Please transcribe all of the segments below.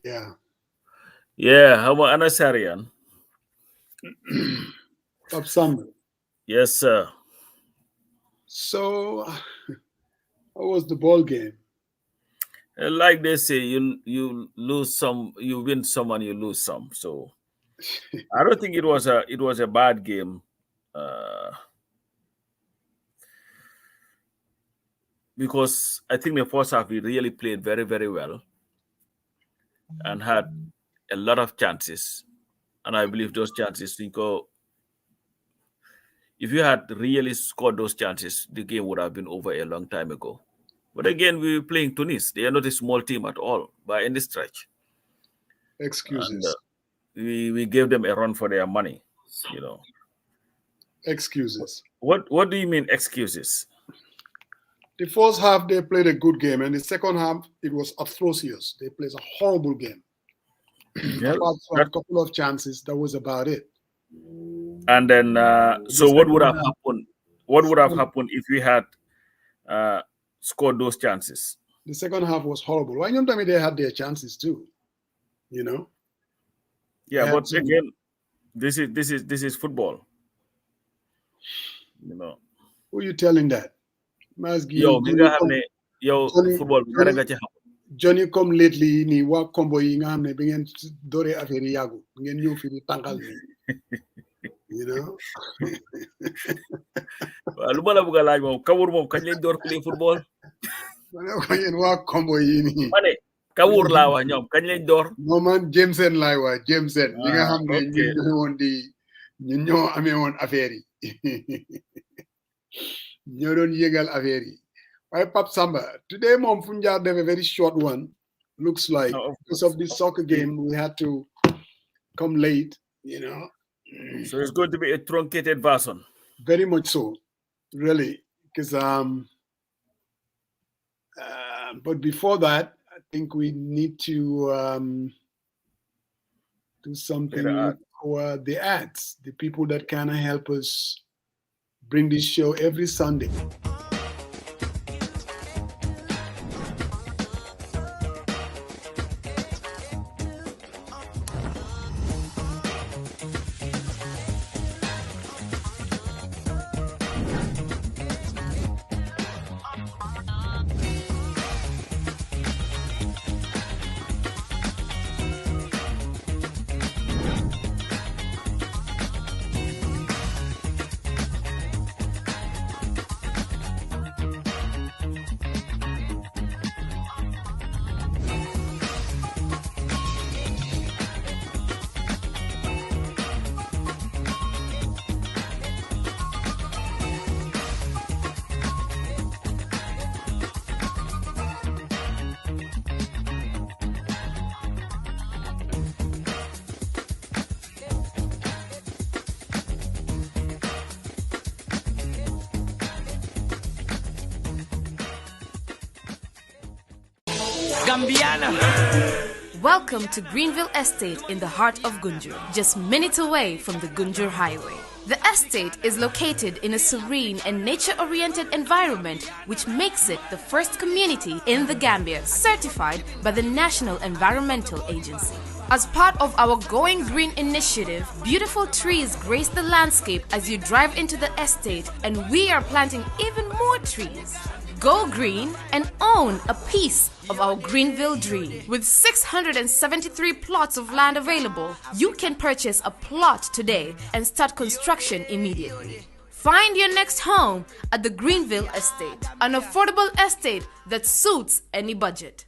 Yeah. Yeah, how about Anasarian? Top Summer. Yes, sir. So, how was the ball game? Like they say, you lose some, you win some, and you lose some. So I don't think it was a bad game, uh, because I think the first half we really played very very well and had a lot of chances, and I believe those chances, if you had really scored those chances, the game would have been over a long time ago. But again, we were playing Tunis. They are not a small team at all by any stretch, and Excuses. we gave them a run for their money. You know Excuses. what do you mean excuses? The first half, they played a good game, and the second half, it was atrocious. They played a horrible game. Well, Apart from a that couple of chances, that was about it. and then The so what would second have half, happened? What would have second, happened if we had uh, scored those chances? the second half was horrible. Why don't tell me they had their chances too? You know, they Yeah, had but some. again, this is football. You know, Who you telling that? Must yow give mi nga Johnny xam come, ne yow Johnny, football bi dara Johnny, nga ci xam. Johnny come lately ni waa combo yi nga xam ne bi ngeen dooree affaire yi yàggu bi ngeen ñëw fi di tànqal nii. You know, Waaw, lu ma la bëgg a laaj moom Kawur moom kañ lañ door play football. ma ne ko yéen waa combo yi nii. ma ne Kawur laa wax ñoom kañ lañ door. Non man Jameson laay waa Jameson ñi nga xam ne ok. ñun ñoo amee woon affaire yi ñoo doon yëgal affaire yi waaye Pap Samba today moom fu ñu jaar def a very short one looks like No, because of this soccer game we had to come late, you know. so it's going to be a truncated version. Very much so, really, because but before that I think we need to do something with the ads, the people that kind of help us bring this show every Sunday. Gambiana. Welcome to Greenville Estate in the heart of Gunjur, just minutes away from the Gunjur Highway. The estate is located in a serene and nature-oriented environment, which makes it the first community in the Gambia certified by the National Environmental Agency. As part of our Going Green initiative, beautiful trees grace the landscape as you drive into the estate, and we are planting even more trees. Go green and own a piece of our Greenville dream. With 673 plots of land available, you can purchase a plot today and start construction immediately. Find your next home at the Greenville Estate, an affordable estate that suits any budget.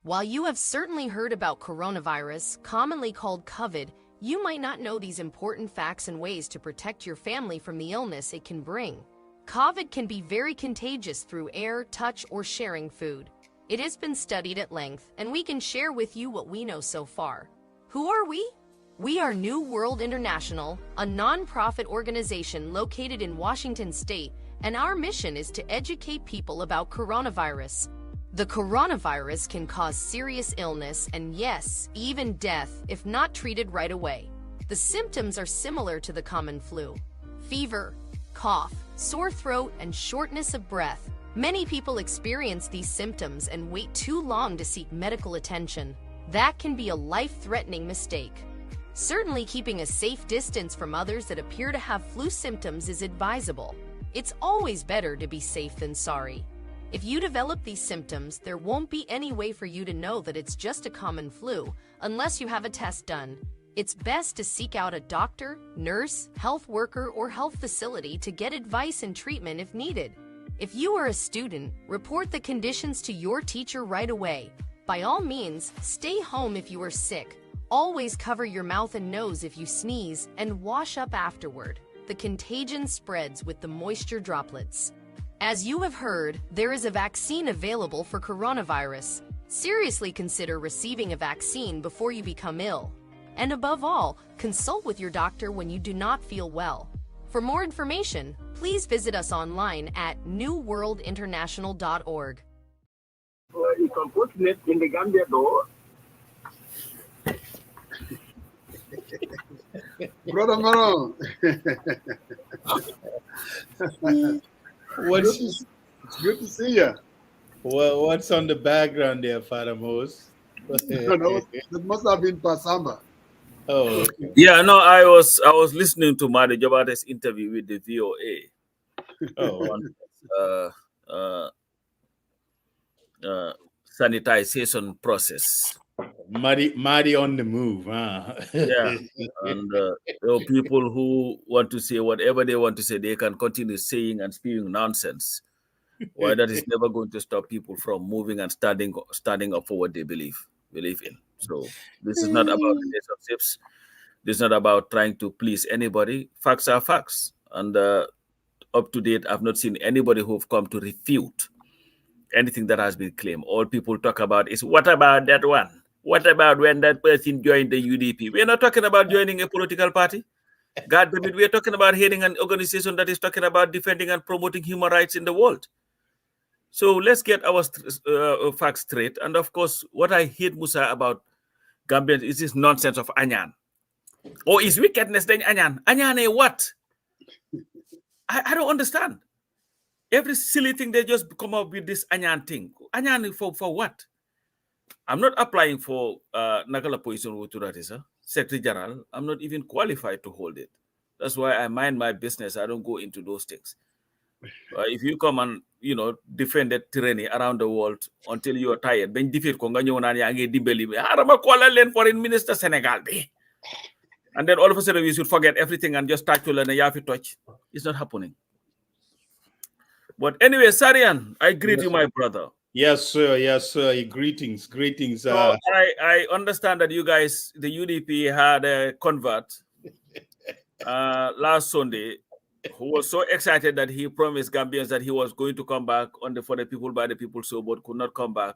While you have certainly heard about coronavirus, commonly called COVID, you might not know these important facts and ways to protect your family from the illness it can bring. COVID can be very contagious through air, touch, or sharing food. It has been studied at length, and we can share with you what we know so far. Who are we? We are New World International, a non-profit organization located in Washington State, and our mission is to educate people about coronavirus. The coronavirus can cause serious illness and, yes, even death if not treated right away. The symptoms are similar to the common flu: fever, cough, sore throat, and shortness of breath. Many people experience these symptoms and wait too long to seek medical attention. That can be a life-threatening mistake. Certainly, keeping a safe distance from others that appear to have flu symptoms is advisable. It's always better to be safe than sorry. If you develop these symptoms, there won't be any way for you to know that it's just a common flu unless you have a test done. It's best to seek out a doctor, nurse, health worker, or health facility to get advice and treatment if needed. If you are a student, report the conditions to your teacher right away. By all means, stay home if you are sick. Always cover your mouth and nose if you sneeze, and wash up afterward. The contagion spreads with the moisture droplets. As you have heard, there is a vaccine available for coronavirus. Seriously consider receiving a vaccine before you become ill. And above all, consult with your doctor when you do not feel well. For more information, please visit us online at newworldinternational.org. It's unfortunate in the Gambia, though. Brother Maro. It's good to see you. Well, what's on the background there, Father Mose? That must have been Pasamba. Oh, okay. Yeah, no, I was listening to Madi Jabate's interview with the VOA on sanitization process. Madi on the move, huh? Yeah, and there are people who want to say whatever they want to say. They can continue saying and spewing nonsense. Why that is never going to stop people from moving and standing up for what they believe in. So this is not about relationships. This is not about trying to please anybody. Facts are facts, and up to date, I've not seen anybody who've come to refute anything that has been claimed. All people talk about is, what about that one? What about when that person joined the UDP? We're not talking about joining a political party. God damn it, we're talking about heading an organization that is talking about defending and promoting human rights in the world. So let's get our facts straight. And of course, what I hate, Musa, about Gambians is this nonsense of Anyan. Or is wickedness then Anyan? Anyan what? I don't understand. Every silly thing, they just come up with this Anyan thing. Anyan for what? I'm not applying for Nagala position with Turatisa, Secretary General. I'm not even qualified to hold it. That's why I mind my business. I don't go into those things. If you come and defend that tyranny around the world until you are tired, ben defeat Konga foreign minister Senegal. And then all of a sudden we should forget everything and just start to learn a Yafi touch. It's not happening. But anyway, Sarian, I greet you, my brother. Yes, sir. Yes, sir. Greetings. So I understand that you guys, the UDP, had a convert last Sunday who was so excited that he promised Gambians that he was going to come back for the people, by the people, so but could not come back.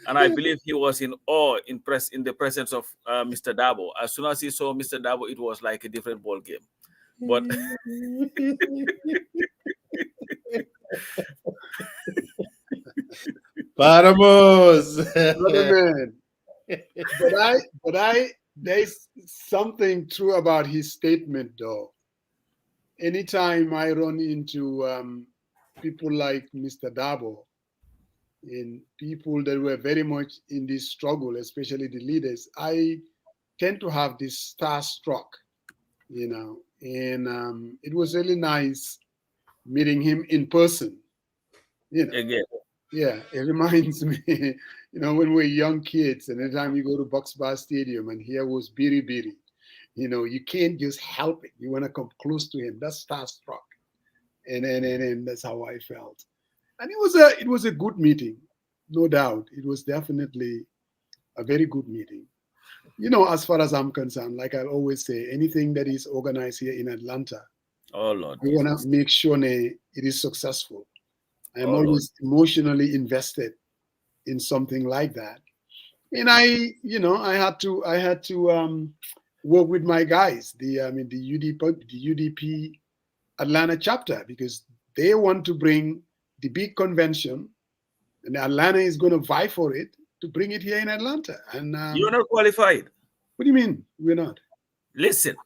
And I believe he was in awe, in the presence of Mr. Dabo. As soon as he saw Mr. Dabo, it was like a different ball game. But Paramos. But there's something true about his statement, though. Anytime I run into people like Mr. Dabo and people that were very much in this struggle, especially the leaders, I tend to have this starstruck, and it was really nice meeting him in person. Again. Yeah, it reminds me, when we're young kids, and anytime you go to Bucks Bar Stadium and here was Biri Biri, you can't just help it. You want to come close to him. That's starstruck, and that's how I felt. And it was a good meeting, no doubt. It was definitely a very good meeting. As far as I'm concerned, like I always say, anything that is organized here in Atlanta, oh Lord, we want to make sure it is successful. I'm always emotionally invested in something like that, and I had to work with my guys, the UDP Atlanta chapter, because they want to bring the big convention, and Atlanta is going to vie for it to bring it here in Atlanta. And you're not qualified. What do you mean we're not? Listen,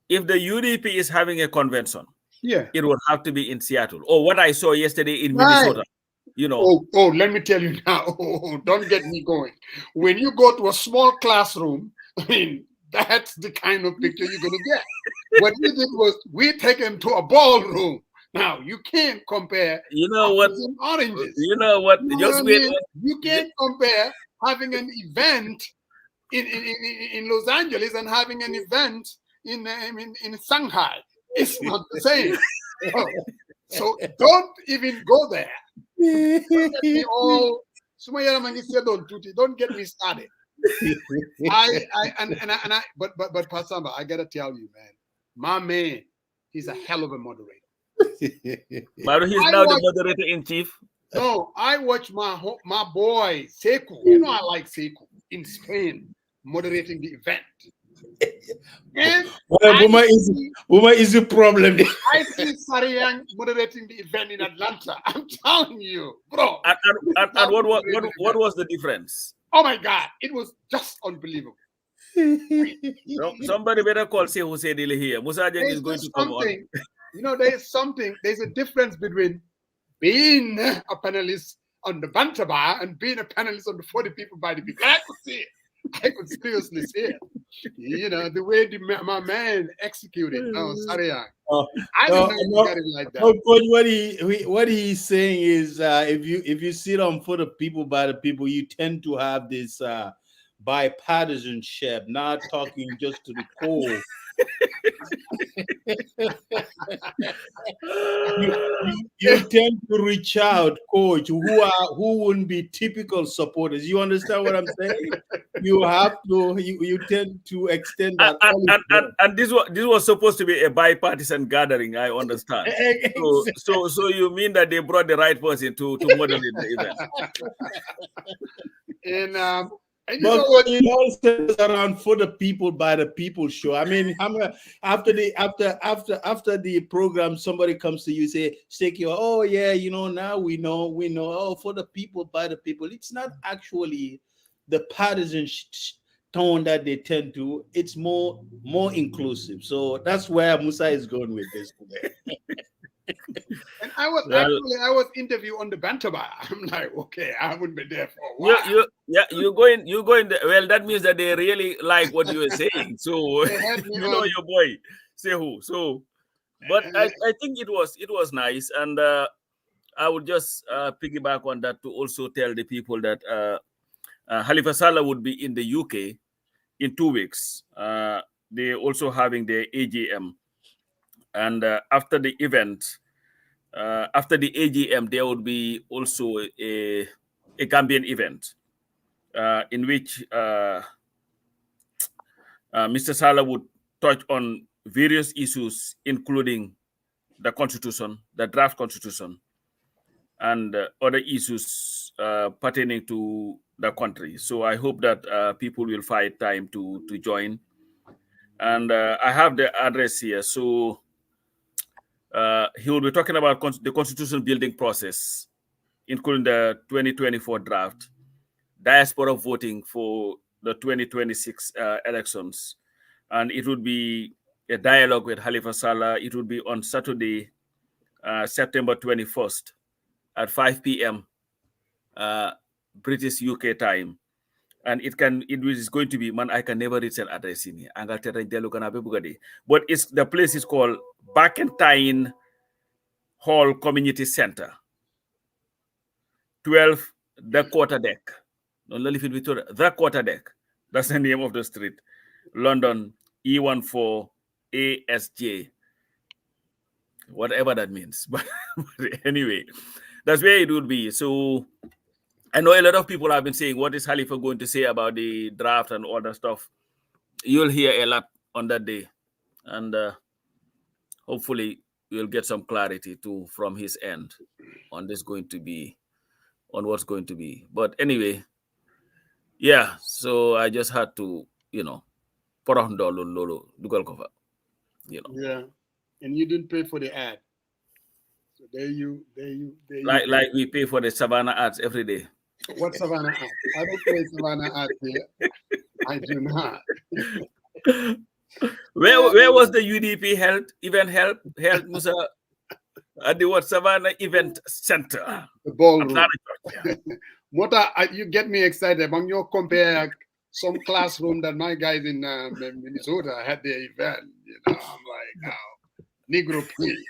if the UDP is having a convention, Yeah. it would have to be in Seattle. Or what I saw yesterday in Right. Minnesota. You know. Oh, let me tell you now. Oh, don't get me going. When you go to a small classroom, I mean, that's the kind of picture you're going to get. What we did was we take them to a ballroom. Now, you can't compare You know what? apples and oranges. You know what? You know Just what I wait. mean? You can't compare having an event in Los Angeles and having an event in Shanghai. It's not the same. So don't even go there. Don't get me all. Don't get me started. But Pasamba, I gotta tell you, man, my man, he's a hell of a moderator. But he's now the moderator in chief. No, I watch my boy Sekou. You know I like Sekou in Spain moderating the event. And Buma is the problem. I see Sariang moderating the event in Atlanta. I'm telling you, bro. And what was the difference? Oh my God, it was just unbelievable. Somebody better call say Jose Dele here. Musa Jeng is going to come on. You know, there's a difference between being a panelist on the banter bar and being a panelist on the 40 people by the people. I could see it. I could seriously see it. You know, the way my man executed. No, sorry. I don't know if you got it like that. Coach, what he's saying is if you sit on for the people by the people, you tend to have this bipartisanship, not talking just to the core. you tend to reach out, coach, who wouldn't be typical supporters. You understand what I'm saying? You have to you tend to extend that. And this was supposed to be a bipartisan gathering, I understand. So you mean that they brought the right person to moderate the event? And but it all centers around for the people by the people show. I mean, after the program, somebody comes to you say, Sekio, oh yeah, you know, now we know, oh, for the people by the people. It's not actually the partisan tone that they tend to. It's more inclusive. So that's where Musa is going with this today. And I was interviewed on the banter bar. I'm like, okay, I wouldn't be there for a while. You're going well, that means that they really like what you were saying. So you know your boy Sehu. So but I think it was nice, and I would just piggyback on that to also tell the people that Halifa Sallah would be in the UK in 2 weeks. They're also having their AGM. And after the event, after the AGM, there would be also a Gambian event in which Mr. Salah would touch on various issues, including the constitution, the draft constitution, and other issues pertaining to the country. So I hope that people will find time to join. And I have the address here. So he will be talking about the constitution building process, including the 2024 draft, diaspora voting for the 2026 elections. And it would be a dialogue with Halifa Sallah. It would be on Saturday, September 21st at 5 p.m. British UK time. And it is going to be, man, I can never reach an address in here. But the place is called Barkentine Hall Community Center, 12 The Quarter Deck. The Quarter Deck. That's the name of the street. London, E14ASJ. Whatever that means. But anyway, that's where it would be. So I know a lot of people have been saying, what is Halifa going to say about the draft and all that stuff? You'll hear a lot on that day. And hopefully we'll get some clarity too from his end on what's going to be. But anyway, yeah, so I just had to, Yeah, and you didn't pay for the ad. So there you like we pay for the Savannah ads every day. What Savannah ad? I don't pay Savannah ad here. I do not. Where was the UDP event held, Musa? At the what Savannah Event Center. The ballroom. Atlanta, Georgia. Mota, you get me excited. When you compare some classroom that my guys in Minnesota had their event, you know, I'm like, oh, Negro please.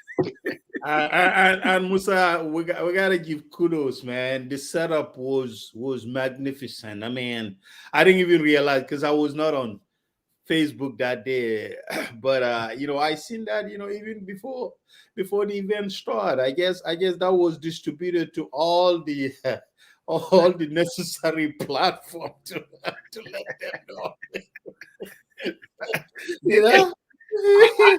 And Musa, we gotta give kudos, man. The setup was magnificent. I mean, I didn't even realize because I was not on Facebook that day, but you know, I seen that, you know, even before the event started. I guess that was distributed to all the all the necessary platform to let them know. You know.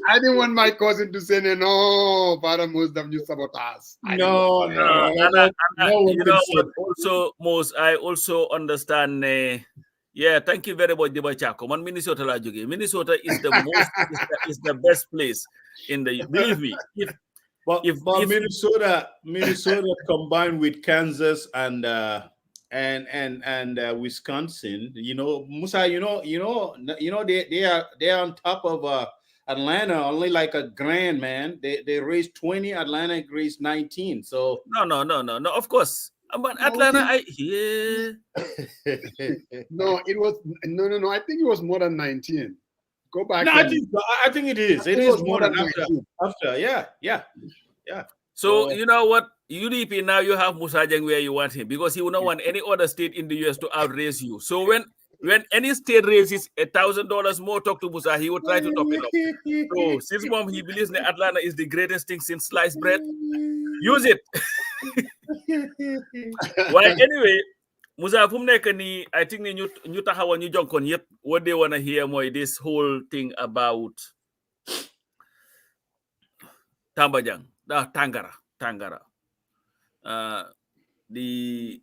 I didn't want my cousin to say, no, Father Muslim, you sabotage. No. You know what? Also, Mos, I also understand. Yeah, thank you very much, Deba Chako. Man, Minnesota la jógee. Minnesota is the most is the best place in the. Believe me, But Minnesota combined with Kansas and Wisconsin, you know, Musa, they are on top of Atlanta, only like a grand, man. They raised 20, Atlanta raised 19. So no. Of course, but Atlanta, No, it was no. I think it was more than 19. Go back. No, I think it is. It is more than after. Yeah. So you know what? UDP now you have Musa Jeng where you want him because he will not want any other state in the US to outraise you. So when any state raises $1,000 more, talk to Musa, he will try to top it up. So since mom he believes that Atlanta is the greatest thing since sliced bread, use it. Well, anyway, Musa fu mu nekk nii, I think ni ñu taxawoon ñu jonkon yëpp what they want to hear mooy this whole thing about Tangara, the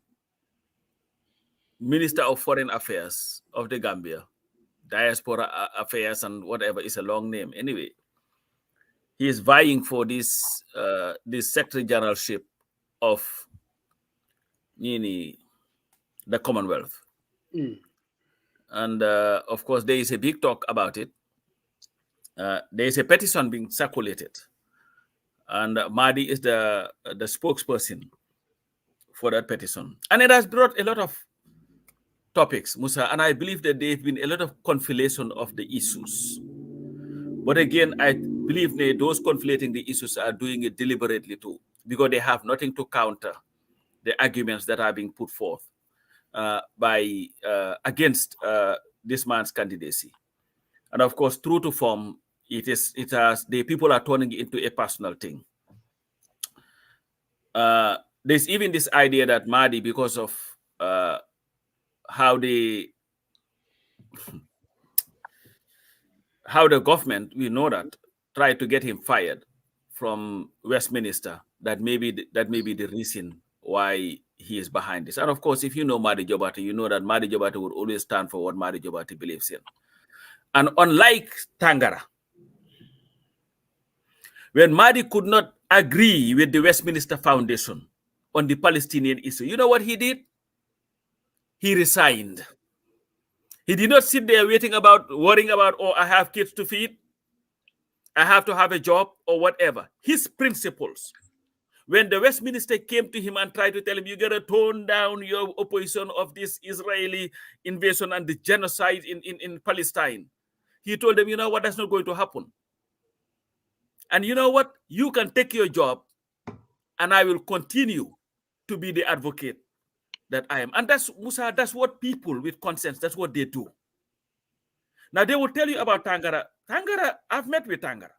Minister of Foreign Affairs of the Gambia, Diaspora Affairs and whatever is a long name. Anyway, he is vying for this Secretary Generalship of the Commonwealth. And of course, there is a big talk about it. There is a petition being circulated. And Mahdi is the spokesperson for that petition. And it has brought a lot of topics, Musa, and I believe that there have been a lot of conflation of the issues. But again, I believe those conflating the issues are doing it deliberately too, because they have nothing to counter the arguments that are being put forth against this man's candidacy. And of course, true to form, the people are turning it into a personal thing. There's even this idea that Mahdi, because of how the government, we know that, tried to get him fired from Westminster, that may be the reason why he is behind this. And of course, if you know Mahdi Jobati, you know that Mahdi Jobati would always stand for what Mahdi Jobati believes in. And unlike Tangara, when Mahdi could not agree with the Westminster Foundation on the Palestinian issue, you know what he did? He resigned. He did not sit there worrying about, oh, I have kids to feed, I have to have a job, or whatever. His principles. When the Westminster came to him and tried to tell him, you got to tone down your opposition of this Israeli invasion and the genocide in Palestine, he told them, you know what, that's not going to happen. And you know what? You can take your job and I will continue to be the advocate that I am. And that's, Musa, that's what people with conscience, that's what they do. Now, they will tell you about Tangara. Tangara, I've met with Tangara.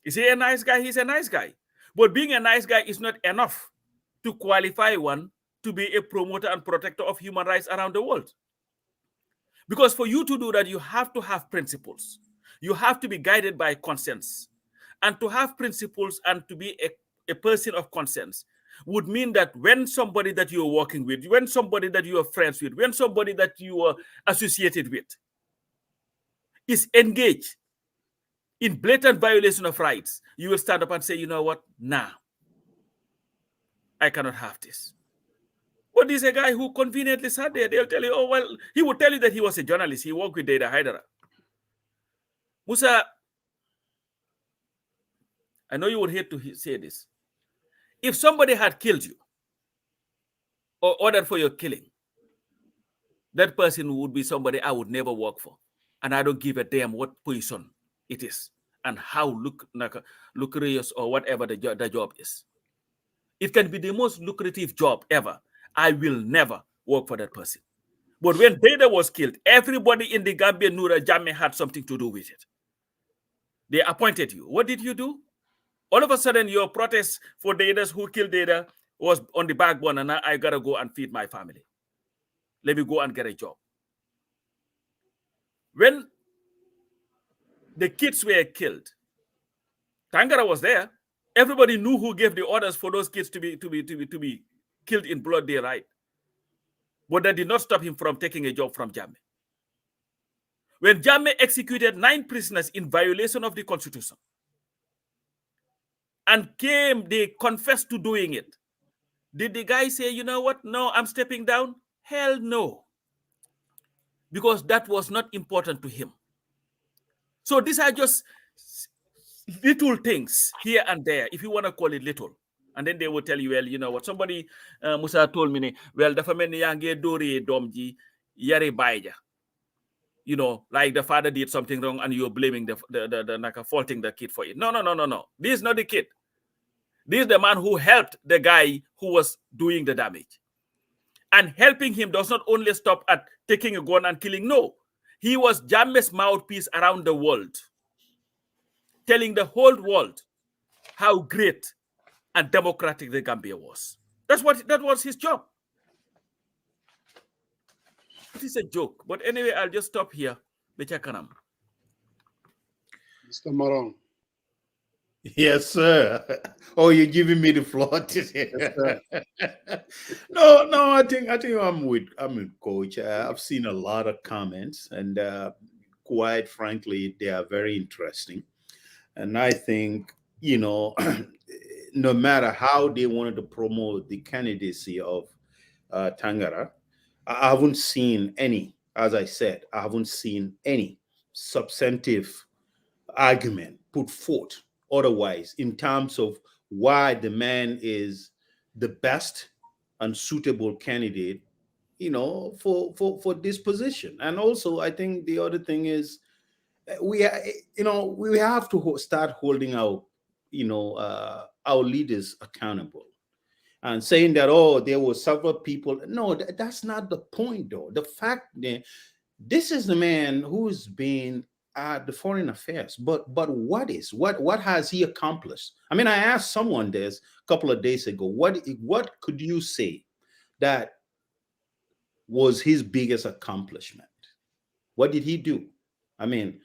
Is he a nice guy? He's a nice guy. But being a nice guy is not enough to qualify one to be a promoter and protector of human rights around the world. Because for you to do that, you have to have principles. You have to be guided by conscience. And to have principles and to be a person of conscience would mean that when somebody that you are working with, when somebody that you are friends with, when somebody that you are associated with is engaged in blatant violation of rights, you will stand up and say, you know what, nah, I cannot have this. But there's a guy who conveniently sat there, they'll tell you, oh, well, he would tell you that he was a journalist. He worked with Data Hydra. Musa, I know you would hate to say this. If somebody had killed you or ordered for your killing, that person would be somebody I would never work for. And I don't give a damn what position it is and how lucrative or whatever the job is. It can be the most lucrative job ever. I will never work for that person. But when Dada was killed, everybody in the Gambia knew that Jammeh had something to do with it. They appointed you. What did you do? All of a sudden, your protest for Dadas who killed Dada was on the backbone, and I gotta go and feed my family. Let me go and get a job. When the kids were killed, Tangara was there. Everybody knew who gave the orders for those kids to be killed in broad daylight. But that did not stop him from taking a job from Jammeh. When Jammeh executed 9 prisoners in violation of the Constitution, and they confessed to doing it, did the guy say, you know what, no, I'm stepping down? Hell no. Because that was not important to him. So these are just little things here and there, if you want to call it little. And then they will tell you, well, you know what, somebody, Musa told me, well, the family yange dori domji yari baija. You know, like the father did something wrong and you're blaming faulting the kid for it. No. This is not the kid. This is the man who helped the guy who was doing the damage. And helping him does not only stop at taking a gun and killing. No, he was Jammeh's mouthpiece around the world, telling the whole world how great and democratic the Gambia was. That was his job. It is a joke. But anyway, I'll just stop here. Mr. Marong. Yes, sir. Oh, you're giving me the floor today. Yes, No, I think I'm with Coach. I've seen a lot of comments, and quite frankly, they are very interesting. And I think, you know, no matter how they wanted to promote the candidacy of Tangara, I haven't seen any. As I said, I haven't seen any substantive argument put forth otherwise in terms of why the man is the best and suitable candidate, you know, for this position. And also, I think the other thing is we have to start holding our leaders accountable and saying that, oh, there were several people. No, that's not the point, though. The fact that this is the man who's been at the foreign affairs, but what has he accomplished? I mean, I asked someone this a couple of days ago, what could you say that was his biggest accomplishment? What did he do? I mean,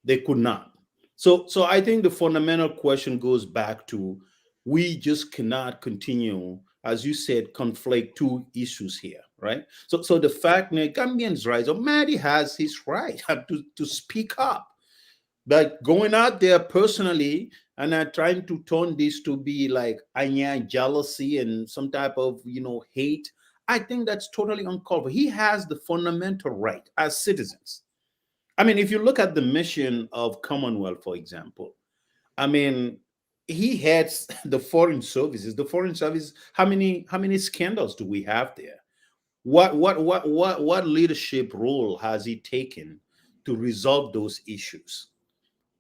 they could not. So I think the fundamental question goes back to, we just cannot continue, as you said, conflate two issues here, right? So the fact that Gambians' rights, or Maddie has his right to speak up, but going out there personally and trying to turn this to be like anya jealousy and some type of hate, I think that's totally uncalled for. He has the fundamental right as citizens. I mean, if you look at the mission of Commonwealth, for example, I mean, he heads the foreign services. The foreign service, how many scandals do we have there? What leadership role has he taken to resolve those issues?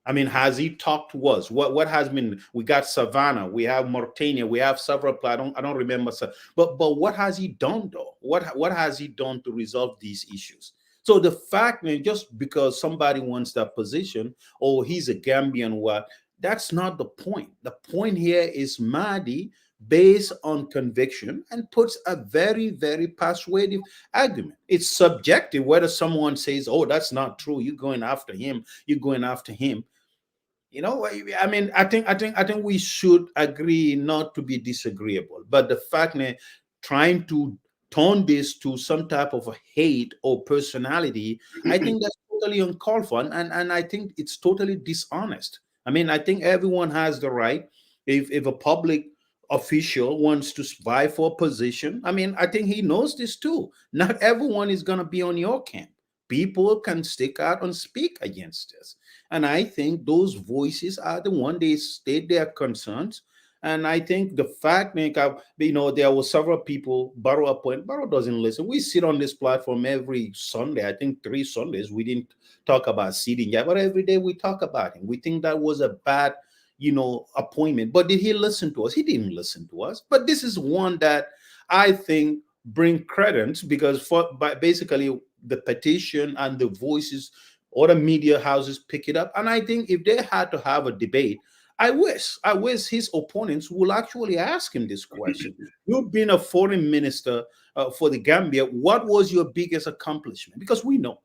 I mean, has he talked to us? What has been? We got Savannah, we have Mauritania, we have several. I don't remember, but what has he done though? What has he done to resolve these issues? So the fact that just because somebody wants that position, or he's a Gambian, that's not the point. The point here is Mahdi, based on conviction, and puts a very, very persuasive argument. It's subjective whether someone says, "Oh, that's not true. You're going after him. You're going after him." I mean, I think we should agree not to be disagreeable. But the fact that trying to turn this to some type of a hate or personality, I think that's totally uncalled for, and I think it's totally dishonest. I mean, I think everyone has the right, if a public official wants to vie for a position, I mean, I think he knows this too. Not everyone is going to be on your camp. people can stick out and speak against this. And I think those voices are the one they state their concerns. And I think the fact, there were several people, Barrow doesn't listen. We sit on this platform every Sunday. I think 3 Sundays, we didn't talk about seating yet, but every day we talk about him. We think that was a bad, appointment. But did he listen to us? He didn't listen to us. But this is one that I think bring credence, because basically the petition and the voices, other media houses pick it up. And I think if they had to have a debate, I wish his opponents will actually ask him this question. You've been a foreign minister for the Gambia. What was your biggest accomplishment? Because we know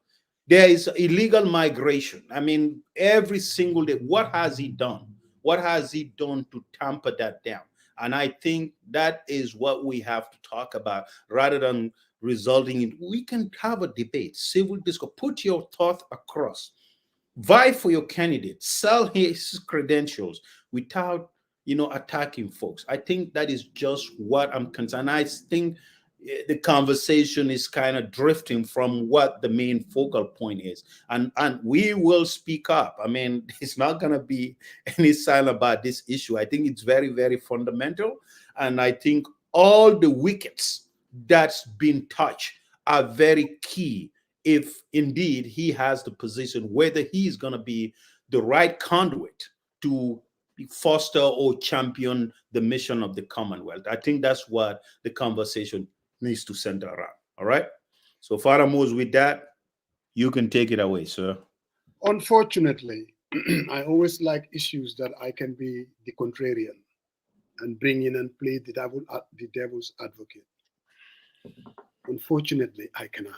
there is illegal migration. I mean, every single day, what has he done? What has he done to tamper that down? And I think that is what we have to talk about, rather than resulting in, we can have a debate, civil discourse, put your thought across. Vie for your candidate, sell his credentials without, attacking folks. I think that is just what I'm concerned. I think the conversation is kind of drifting from what the main focal point is. And we will speak up. I mean, it's not going to be any silent about this issue. I think it's very, very fundamental. And I think all the wickets that's been touched are very key, if indeed he has the position, whether he's going to be the right conduit to foster or champion the mission of the Commonwealth. I think that's what the conversation needs to center around. All right. So, Father Moose, with that, you can take it away, sir. Unfortunately, I always like issues that I can be the contrarian and bring in and play the devil's advocate. Unfortunately, I cannot.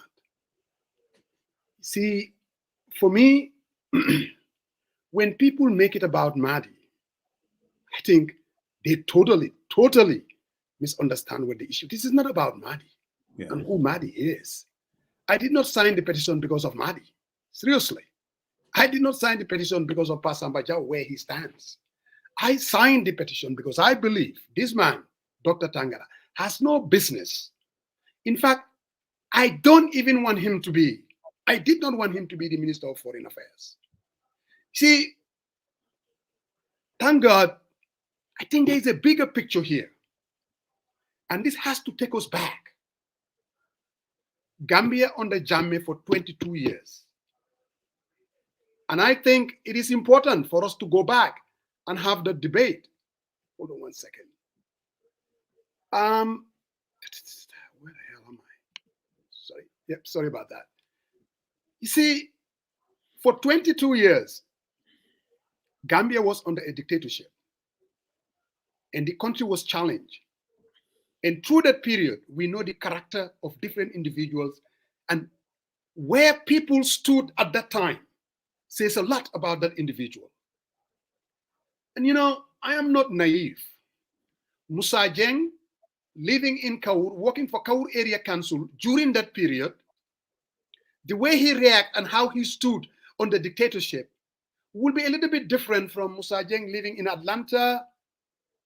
See, for me, when people make it about Mahdi, I think they totally misunderstand what the issue. This is not about Mahdi and who Mahdi is. I did not sign the petition because of Mahdi. Seriously. I did not sign the petition because of Pasambaja, where he stands. I signed the petition because I believe this man, Dr. Tangara, has no business. In fact, I did not want him to be the Minister of Foreign Affairs. See, thank God, I think there is a bigger picture here. And this has to take us back. Gambia under Jammeh for 22 years. And I think it is important for us to go back and have the debate. Hold on one second. Where the hell am I? Sorry. Yep, sorry about that. You see, for 22 years, Gambia was under a dictatorship. And the country was challenged. And through that period, we know the character of different individuals, and where people stood at that time says a lot about that individual. And I am not naive. Musa Jeng, living in Kaur, working for Kaur Area Council during that period, the way he reacted and how he stood on the dictatorship will be a little bit different from Musa Jeng living in Atlanta,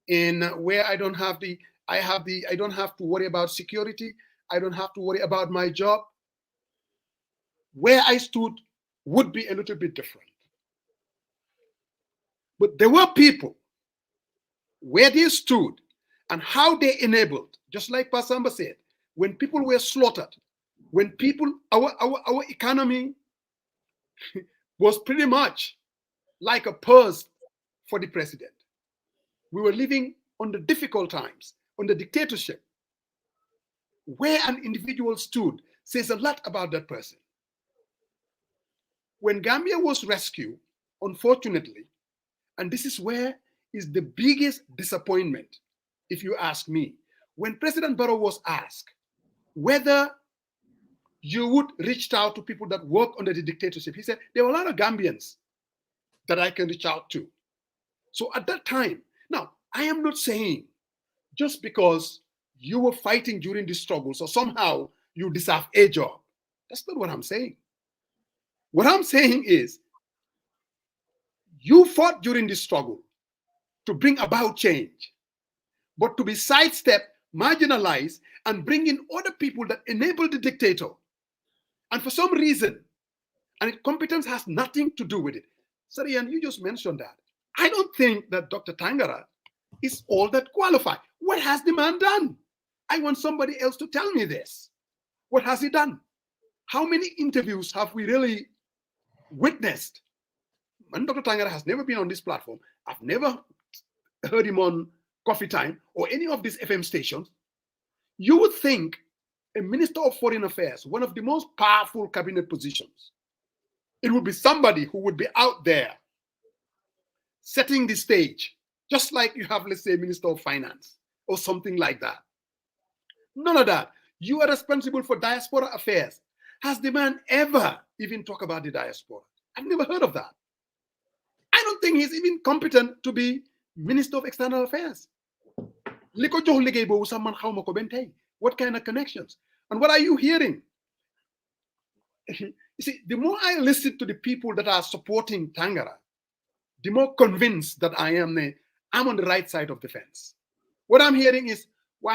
in where I don't have to worry about security. I don't have to worry about my job. Where I stood would be a little bit different. But there were people where they stood and how they enabled, just like Pasamba said, when people were slaughtered, when people, our economy was pretty much like a purse for the president. We were living under difficult times, under dictatorship. Where an individual stood says a lot about that person. When Gambia was rescued, unfortunately, and this is where is the biggest disappointment, if you ask me, when President Barrow was asked whether you would reach out to people that work under the dictatorship, he said, there were a lot of Gambians that I can reach out to. So at that time, now, I am not saying just because you were fighting during the struggle, so somehow you deserve a job. That's not what I'm saying. What I'm saying is, you fought during the struggle to bring about change, but to be sidestepped, marginalized, and bring in other people that enable the dictator. And for some reason, And competence has nothing to do with it. Sarian, you just mentioned that. I don't think that Dr. Tangara is all that qualified. What has the man done? I want somebody else to tell me this. What has he done? How many interviews have we really witnessed? And Dr. Tangara has never been on this platform. I've never heard him on Coffee Time or any of these FM stations. You would think a Minister of Foreign Affairs, one of the most powerful cabinet positions, it would be somebody who would be out there setting the stage, just like you have, let's say, Minister of Finance or something like that. None of that. You are responsible for diaspora affairs. Has the man ever even talked about the diaspora? I've never heard of that. I don't think he's even competent to be Minister of External Affairs. What kind of connections? And what are you hearing? You see, the more I listen to the people that are supporting Tangara, the more convinced that I'm on the right side of the fence. What I'm hearing is, the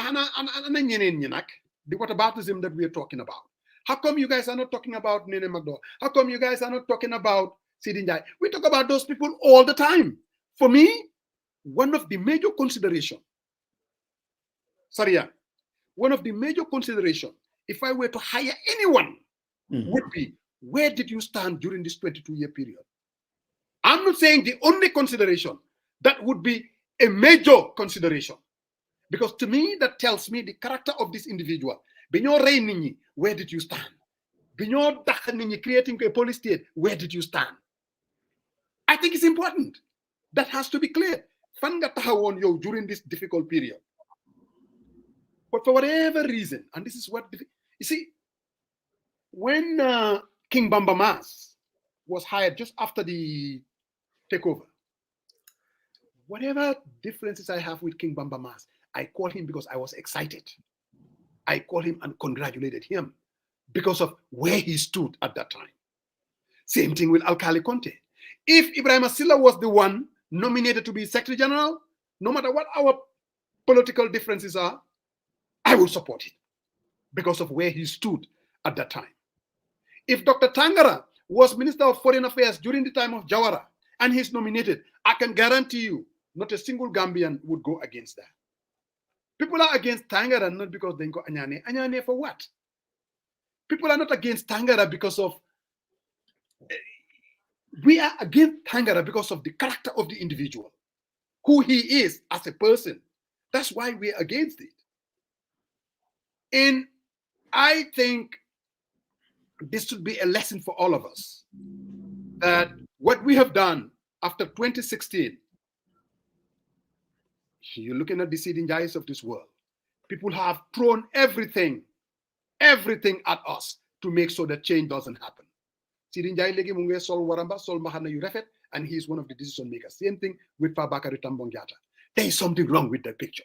whataboutism that we're talking about. How come you guys are not talking about Nene Magdo? How come you guys are not talking about Sidinjai? We talk about those people all the time. For me, one of the major considerations, one of the major considerations, if I were to hire anyone, would be, where did you stand during this 22-year period? I'm not saying the only consideration. That would be a major consideration. Because to me, that tells me the character of this individual. Where did you stand? Creating a police state, where did you stand? I think it's important. That has to be clear. During this difficult period. But for whatever reason, and this is what, you see, when King Bambamas was hired just after the takeover, whatever differences I have with King Bambamas, I called him because I was excited. I called him and congratulated him because of where he stood at that time. Same thing with Alkali Conte. If Ibrahim Asila was the one nominated to be Secretary General, no matter what our political differences are, I will support it because of where he stood at that time. If Dr. Tangara was Minister of Foreign Affairs during the time of Jawara and he's nominated, I can guarantee you not a single Gambian would go against that. People are against Tangara not because they go Anyane. Anyane for what? People are not against Tangara because of, we are against Tangara because of the character of the individual, who he is as a person. That's why we're against it. And I think this should be a lesson for all of us, that what we have done after 2016, you're looking at the seeding giants of this world. People have thrown everything at us to make sure that change doesn't happen. Seeding Jai legi munge sol waramba sol mahana yu rafet, and he's one of the decision makers. Same thing with Fabakary Tambong Jatta. There is something wrong with that picture.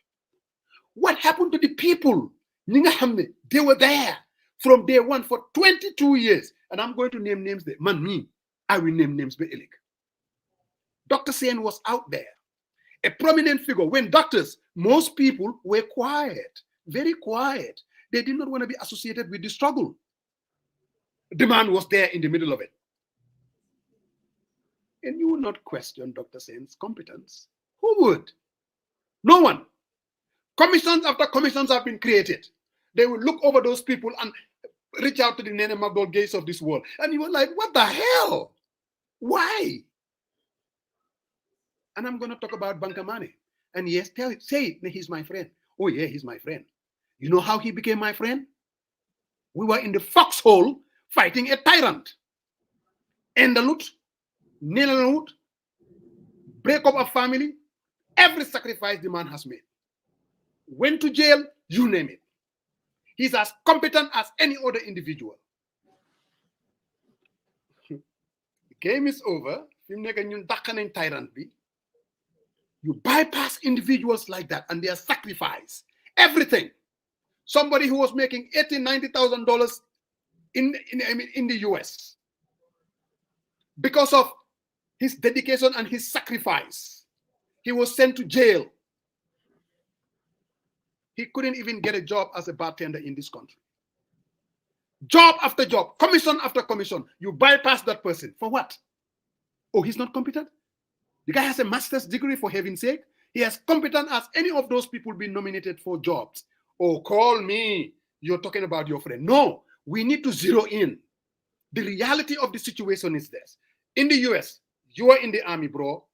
What happened to the people? They were there from day one for 22 years. And I'm going to name names there. I will name names. Dr. Sen was out there, a prominent figure. When doctors, most people were quiet, very quiet. They did not want to be associated with the struggle. The man was there in the middle of it. And you will not question Dr. Sen's competence. Who would? No one. Commissions after commissions have been created. They will look over those people and reach out to the Nene Magdol gates of this world. And you were like, what the hell? Why? And I'm going to talk about Bankamane. And yes, say it, he's my friend. Oh yeah, he's my friend. You know how he became my friend? We were in the foxhole fighting a tyrant. End the loot, nail the loot, break up a family, every sacrifice the man has made. Went to jail, you name it. He's as competent as any other individual. The game is over. You bypass individuals like that and their sacrifice. Everything. Somebody who was making $80,000, $90,000 in the US. Because of his dedication and his sacrifice, he was sent to jail. He couldn't even get a job as a bartender in this country. Job after job, commission after commission. You bypass that person. For what? Oh, he's not competent? The guy has a master's degree, for heaven's sake. He as competent as any of those people being nominated for jobs. Oh, call me. You're talking about your friend. No, we need to zero in. The reality of the situation is this. In the US, you are in the army, bro.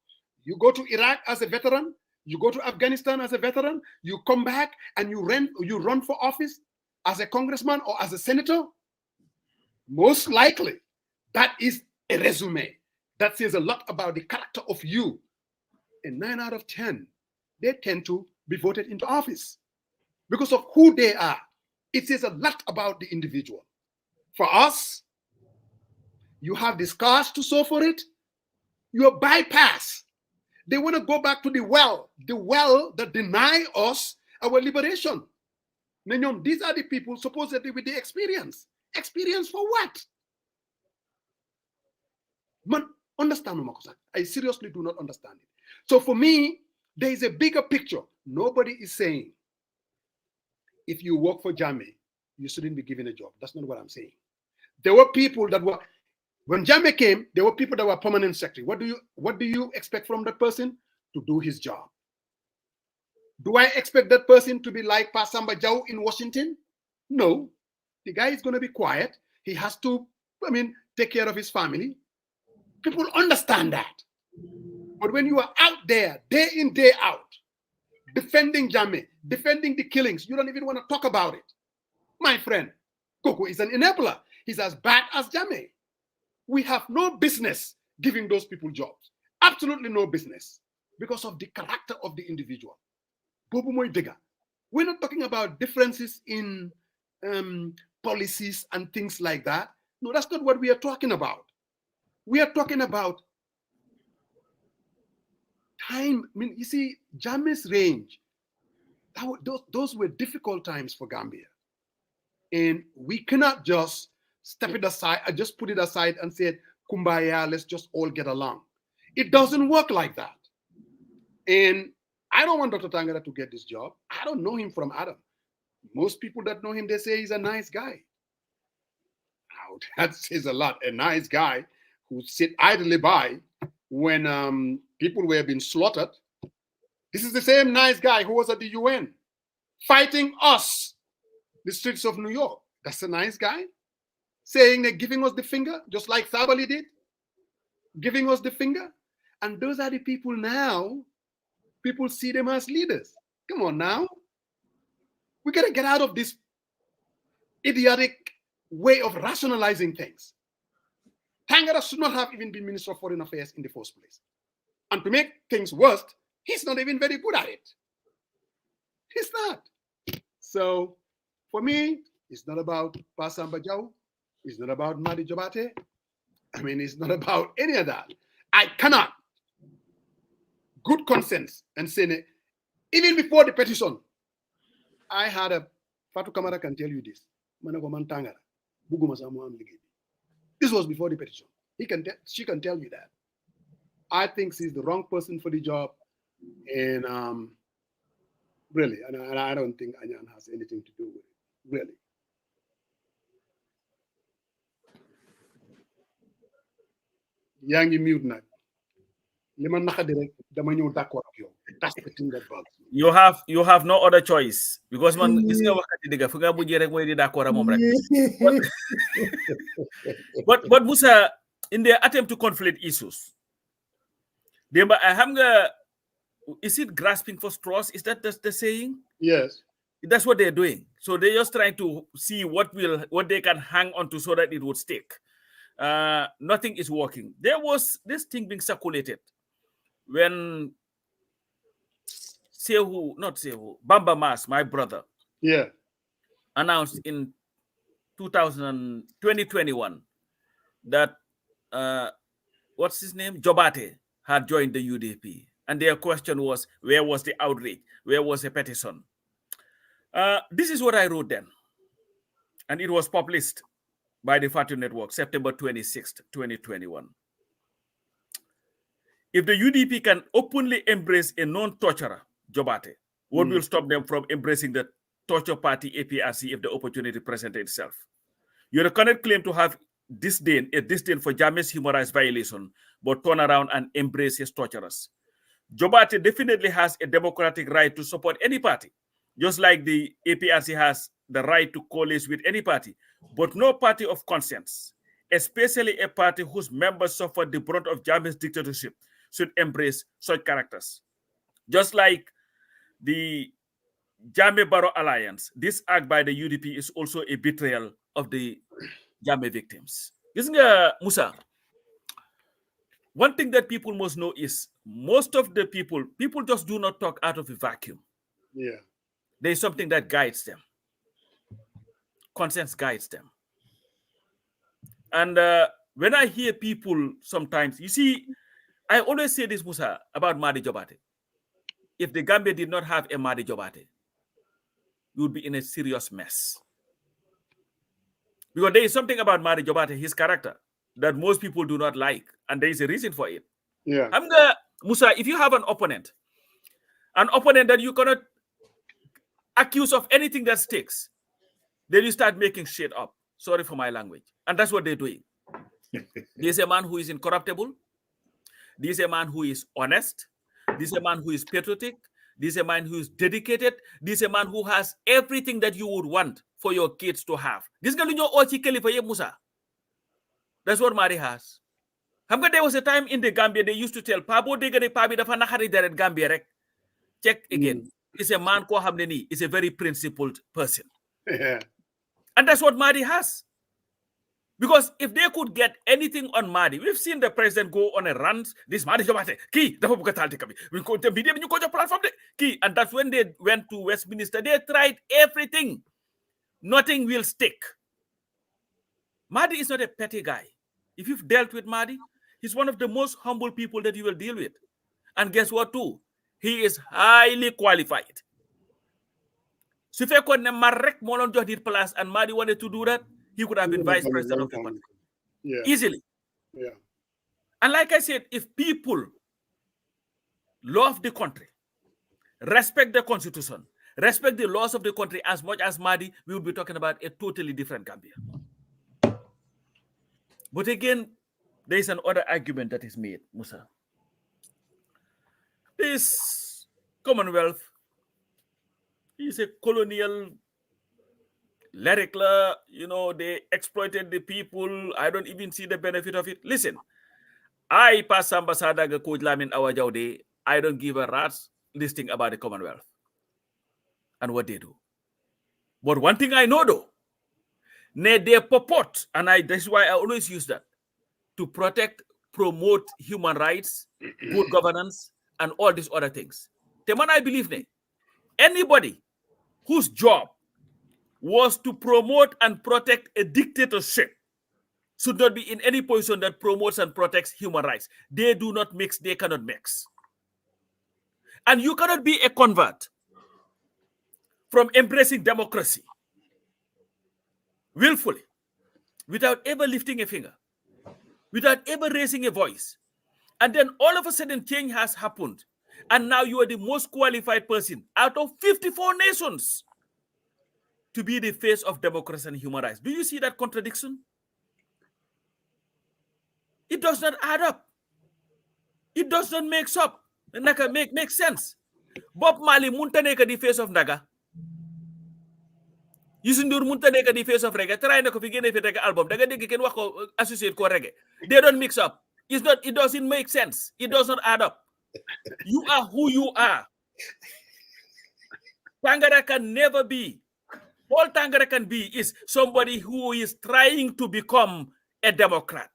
You go to Iraq as a veteran. You go to Afghanistan as a veteran. You come back and you run for office as a congressman or as a senator. Most likely, that is a resume. That says a lot about the character of you. And 9 out of 10, they tend to be voted into office because of who they are. It says a lot about the individual. For us, you have the scars to show for it. You are bypass. They want to go back to the well that deny us our liberation. These are the people supposedly with the experience. Experience for what? Man, understand, Makosa. I seriously do not understand it. So for me, there is a bigger picture. Nobody is saying if you work for Jammeh, you shouldn't be given a job. That's not what I'm saying. There were people that were, when Jammeh came, there were people that were permanent secretary. What do you expect from that person? To do his job. Do I expect that person to be like Pasamba Jau in Washington? No. The guy is going to be quiet. He has to, take care of his family. People understand that. But when you are out there, day in, day out, defending Jammeh, defending the killings, you don't even want to talk about it. My friend, Koko is an enabler. He's as bad as Jammeh. We have no business giving those people jobs. Absolutely no business. Because of the character of the individual. We're not talking about differences in policies and things like that. No, that's not what we are talking about. We are talking about time. You see, Jammeh's range, those were difficult times for Gambia. And we cannot just step it aside, just put it aside and say, kumbaya, let's just all get along. It doesn't work like that. And I don't want Dr. Tangara to get this job. I don't know him from Adam. Most people that know him, they say he's a nice guy. Now, that says a lot. A nice guy who sit idly by when people were being slaughtered. This is the same nice guy who was at the UN fighting us, the streets of New York. That's a nice guy. Saying they're giving us the finger, just like Sabali did. Giving us the finger. And those are the people now. People see them as leaders. Come on now. We got to get out of this idiotic way of rationalizing things. Tangara should not have even been Minister of Foreign Affairs in the first place. And to make things worse, he's not even very good at it. He's not. So for me, it's not about Pasamba Jau. It's not about Madi Jobate. It's not about any of that. I cannot, good conscience, and say, even before the petition, I had Fatu Kamara can tell you this. This was before the petition. She can tell you that. I think she's the wrong person for the job. And really, and I don't think Anyan has anything to do with it. Really. yaa ngi mute nag li ma naqadi rek dama ñëw d'accord ak yow. That's the thing that bugs me. You have no other choice because man gis nga waxati diga fu nga mujjee rek mooy di d'accord ak moom rek. But Musa, in their attempt to conflate issues, I have is it grasping for straws? Is that the saying? Yes. That's what they're doing. So they're just trying to see what they can hang on to so that it would stick. Nothing is working. There was this thing being circulated when Bamba Mas, my brother, announced in 2021 that what's his name? Jobate had joined the UDP. And their question was, where was the outrage? Where was the petition? This is what I wrote then. And it was published by the Fatu Network, September 26th, 2021. If the UDP can openly embrace a non-torturer, Jobate, what will stop them from embracing the torture party APRC if the opportunity presents itself? You cannot claim to have a disdain for Jammeh's human rights violation, but turn around and embrace his torturers. Jobate definitely has a democratic right to support any party, just like the APRC has the right to coalesce with any party, but no party of conscience, especially a party whose members suffered the brunt of Jammeh's dictatorship, should embrace such characters. Just like the Jammeh Barrow Alliance, this act by the UDP is also a betrayal of the Jammeh victims. Isn't Musa? One thing that people must know is most of the people just do not talk out of a vacuum. Yeah. There is something that guides them. Conscience guides them. And when I hear people sometimes, you see, I always say this, Musa, about Madi Jobate. If the Gambia did not have a Madi Jobate, we would be in a serious mess. Because there is something about Madi Jobate, his character, that most people do not like. And there is a reason for it. Yeah. Musa, if you have an opponent that you cannot accuse of anything that sticks, then you start making shit up. Sorry for my language. And that's what they're doing. There's a man who is incorruptible. There's a man who is honest. There's a man who is patriotic. There's a man who is dedicated. There's a man who has everything that you would want for your kids to have. This guy Musa. That's what Mari has. There was a time in the Gambia they used to tell Pabo Degane Pabi dafa naxari deret Gambia rek. Check again. It's a man ko xamne ni is a very principled person. Yeah. And that's what Madi has. Because if they could get anything on Madi, we've seen the president go on a run. This Madi Jobate, key, the we go to media, you go to platform, key. And that's when they went to Westminster. They tried everything. Nothing will stick. Madi is not a petty guy. If you've dealt with Madi, he's one of the most humble people that you will deal with. And guess what, too? He is highly qualified. So if Marek Molon John Plus and Madi wanted to do that, he could have been vice president of the country. Yeah. Easily. Yeah. And like I said, if people love the country, respect the constitution, respect the laws of the country as much as Madi, we would be talking about a totally different Gambia. But again, there is another argument that is made, Musa. This Commonwealth is a colonial lyric, they exploited the people. I don't even see the benefit of it. Listen, I pass Ambassador Coach Lamin Awajaude. I don't give a rat's listing about the Commonwealth and what they do. But one thing I know though, they purport, and that's why I always use that, to protect, promote human rights, good governance, and all these other things. The man I believe anybody whose job was to promote and protect a dictatorship should not be in any position that promotes and protects human rights. They do not mix, they cannot mix. And you cannot be a convert from embracing democracy willfully, without ever lifting a finger, without ever raising a voice. And then all of a sudden change has happened. And now you are the most qualified person out of 54 nations to be the face of democracy and human rights. Do you see that contradiction? It does not add up. It does not make sense. Bob Marley muntaneka the face of Naga. Yusundur muntaneka the face of reggae. Try na ko fi gene fi reggae album. Daga degi ken wax ko associate ko reggae. They don't mix up. It doesn't make sense. It does not add up. You are who you are. Tangara can never be. All Tangara can be is somebody who is trying to become a Democrat.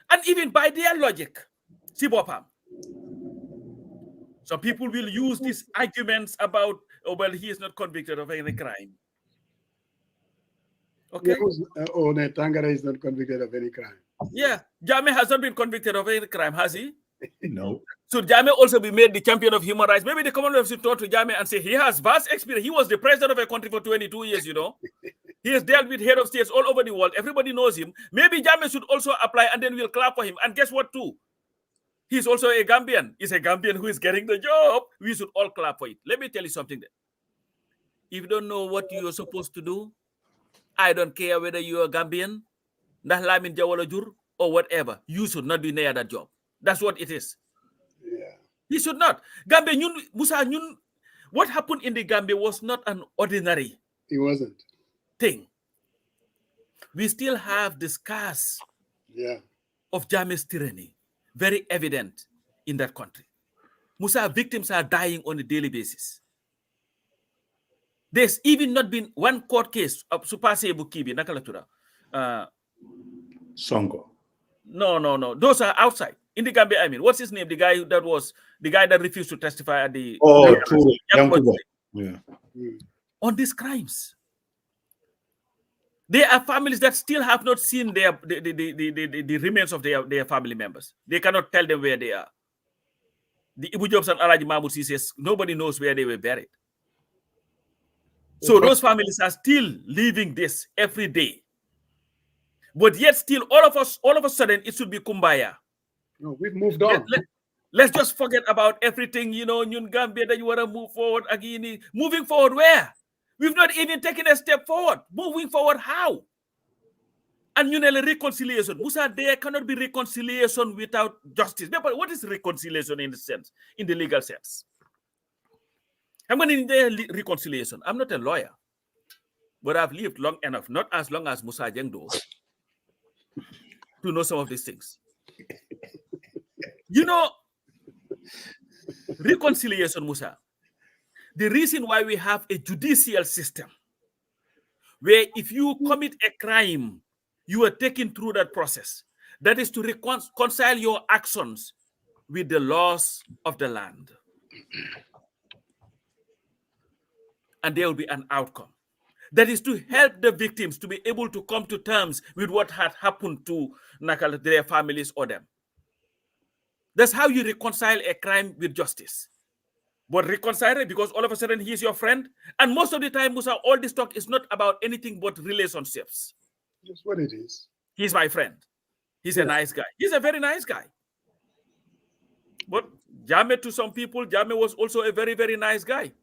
And even by their logic, Sibopam, some people will use these arguments about, oh, well, he is not convicted of any crime. Okay. Tangara is not convicted of any crime. Yeah, Jammeh has not been convicted of any crime, has he? No. So Jammeh also be made the champion of human rights. Maybe the Commonwealth should talk to Jammeh and say he has vast experience. He was the president of a country for 22 years, He has dealt with head of states all over the world. Everybody knows him. Maybe Jammeh should also apply and then we'll clap for him. And guess what too? He's also a Gambian. He's a Gambian who is getting the job. We should all clap for it. Let me tell you something. If you don't know what you're supposed to do, I don't care whether you're a Gambian, Nahlamin Jawalajur, or whatever. You should not be near that job. That's what it is. Yeah. He should not. Gambia, Musa, what happened in the Gambia was not an ordinary It wasn't. thing. We still have the scars of Jammeh's tyranny very evident in that country. Musa, victims are dying on a daily basis. There's even not been one court case of Supase Bukibi, Nakalatura. Sonko. No. Those are outside. In the Gambia, I mean, what's his name? The guy that refused to testify at the on these crimes. There are families that still have not seen the remains of their family members. They cannot tell them where they are. The Ibu Jobs and Alaji Mahmoud says nobody knows where they were buried. So those families are still living this every day. But yet still, all of a sudden, it should be kumbaya. No, we've moved on. Let's just forget about everything, Nyun Gambia, that you want to move forward again. Moving forward where? We've not even taken a step forward. Moving forward how? And reconciliation. Musa, there cannot be reconciliation without justice. But what is reconciliation in the sense, in the legal sense? I'm going to need reconciliation. I'm not a lawyer, but I've lived long enough, not as long as Musa Jengdo, to know some of these things. Reconciliation, Musa. The reason why we have a judicial system where if you commit a crime, you are taken through that process. That is to reconcile your actions with the laws of the land. And there will be an outcome. That is to help the victims to be able to come to terms with what had happened to their families or them. That's how you reconcile a crime with justice. But reconcile it because all of a sudden he is your friend. And most of the time, Musa, all this talk is not about anything but relationships. That's what it is. He's my friend. He's a nice guy. He's a very nice guy. But Jammeh, to some people, Jammeh was also a very, very nice guy.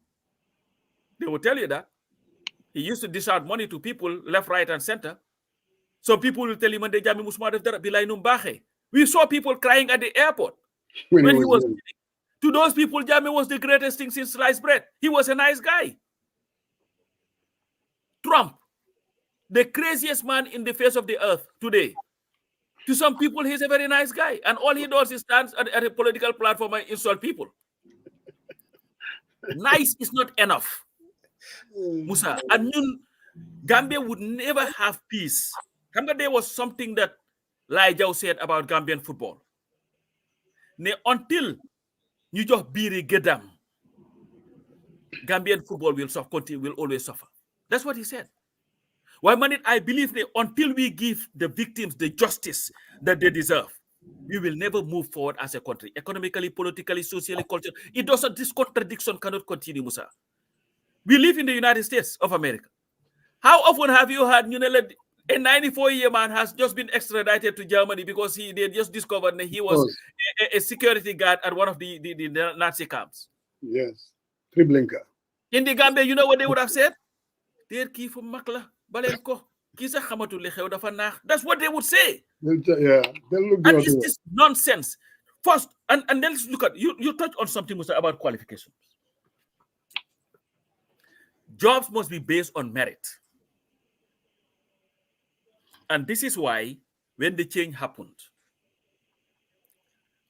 They will tell you that. He used to dish out money to people left, right, and center. Some people will tell him, we saw people crying at the airport when he was to those people, Jammeh was the greatest thing since sliced bread. He was a nice guy. Trump, the craziest man in the face of the earth today. To some people, he's a very nice guy. And all he does is stand at a political platform and insult people. Nice is not enough. Musa, and Gambia would never have peace. There was something that Lai Jau said about Gambian football. Until you just biri gedam, Gambian football will always suffer. That's what he said. Why, man, I believe that until we give the victims the justice that they deserve, we will never move forward as a country. Economically, politically, socially, culturally. It doesn't, this contradiction cannot continue, Musa. We live in the United States of America. How often have you heard a 94-year man has just been extradited to Germany because they just discovered that he was a security guard at one of the Nazi camps? Yes. Triblinka. In the Gambia, you know what they would have said? They're key for Makla, Balenko, Kisa Hamatule Heodafanach. That's what they would say. Yeah. They'll look and it's this nonsense. First, and then let's look at you touched on something about qualifications. Jobs must be based on merit. And this is why, when the change happened,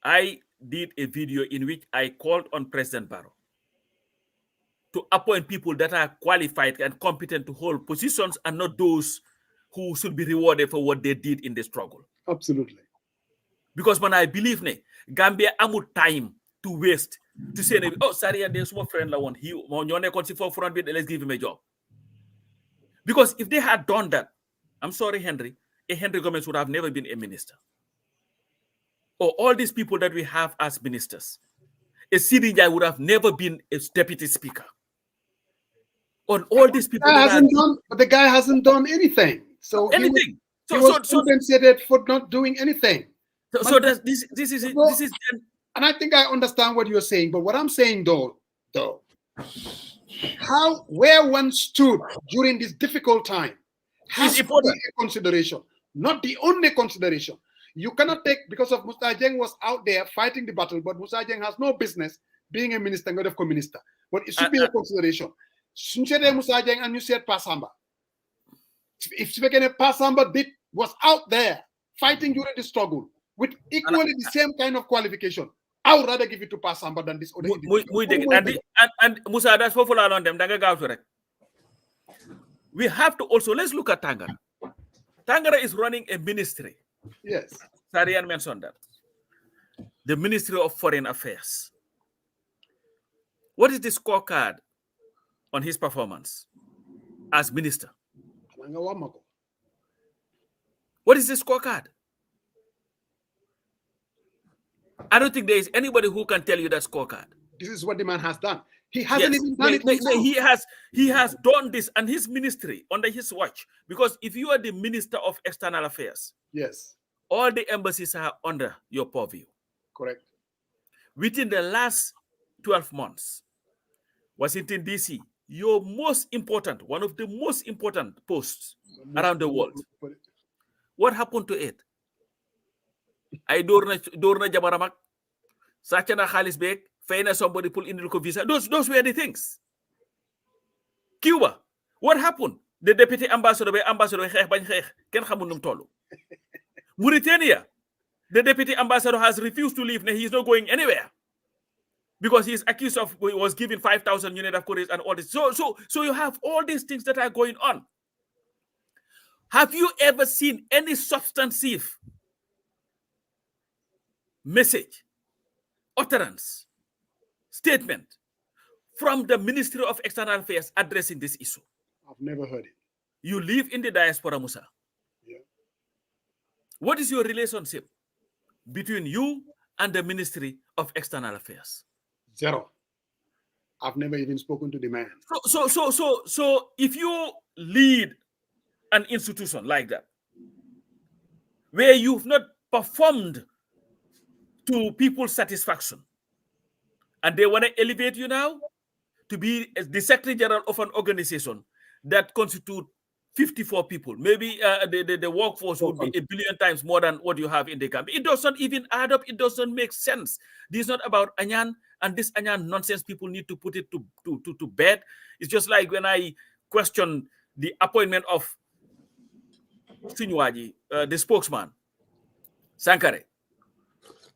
I did a video in which I called on President Barrow to appoint people that are qualified and competent to hold positions and not those who should be rewarded for what they did in the struggle. Absolutely. Because when I believe, Gambia amul time to waste to say, oh, sorry, there's my friend, let's give him a job. Because if they had done that, I'm sorry, Henry Gomez would have never been a minister. Or all these people that we have as ministers. A CDJ would have never been a deputy speaker. On all these people, but the guy hasn't done anything. So anything. He was compensated for not doing anything. So this is. And I think I understand what you're saying. But what I'm saying, though, where one stood during this difficult time, has It's to be important. a consideration, not the only consideration. You cannot take, because of Musa Jeng was out there fighting the battle, but Musa Jeng has no business being a minister, not a minister. But it should be a consideration. Musa Jeng and you said Pasamba. If Pasamba was out there fighting during the struggle with equally the same kind of qualification, I would rather give it to Pasamba than this other individual. And Musa, that's for on them. We have to also, let's look at Tangara. Tangara is running a ministry. Yes. Sarian mentioned that. The Ministry of Foreign Affairs. What is the scorecard on his performance as minister? What is the scorecard? I don't think there is anybody who can tell you that scorecard. This is what the man has done. He hasn't even done it. He has done this and his ministry under his watch. Because if you are the Minister of External Affairs, yes, all the embassies are under your purview. Correct. Within the last 12 months, Washington, D.C., your most important, one of the most important posts around the world. What happened to it? I dorna jabaramak, sachana khalis bek, fayna somebody pull in the visa. Those were the things. Cuba, what happened? The deputy ambassador ken xamul num tolu. Mauritania, the deputy ambassador has refused to leave. He is not going anywhere because he is accused of was given 5,000 units of courage and all this. So you have all these things that are going on. Have you ever seen any substantive message, utterance, statement from the Ministry of External Affairs addressing this issue? I've never heard it. You live in the diaspora, Musa. Yeah. What is your relationship between you and the Ministry of External Affairs? Zero. I've never even spoken to the man. So if you lead an institution like that, where you've not performed to people's satisfaction, and they want to elevate you now to be the Secretary General of an organization that constitutes 54 people, maybe the workforce would be 1 billion times more than what you have in the camp. It doesn't even add up. It doesn't make sense. This is not about Anyan, and this Anyan nonsense. People need to put it to bed. It's just like when I question the appointment of Sinywaji, the spokesman, Sankare,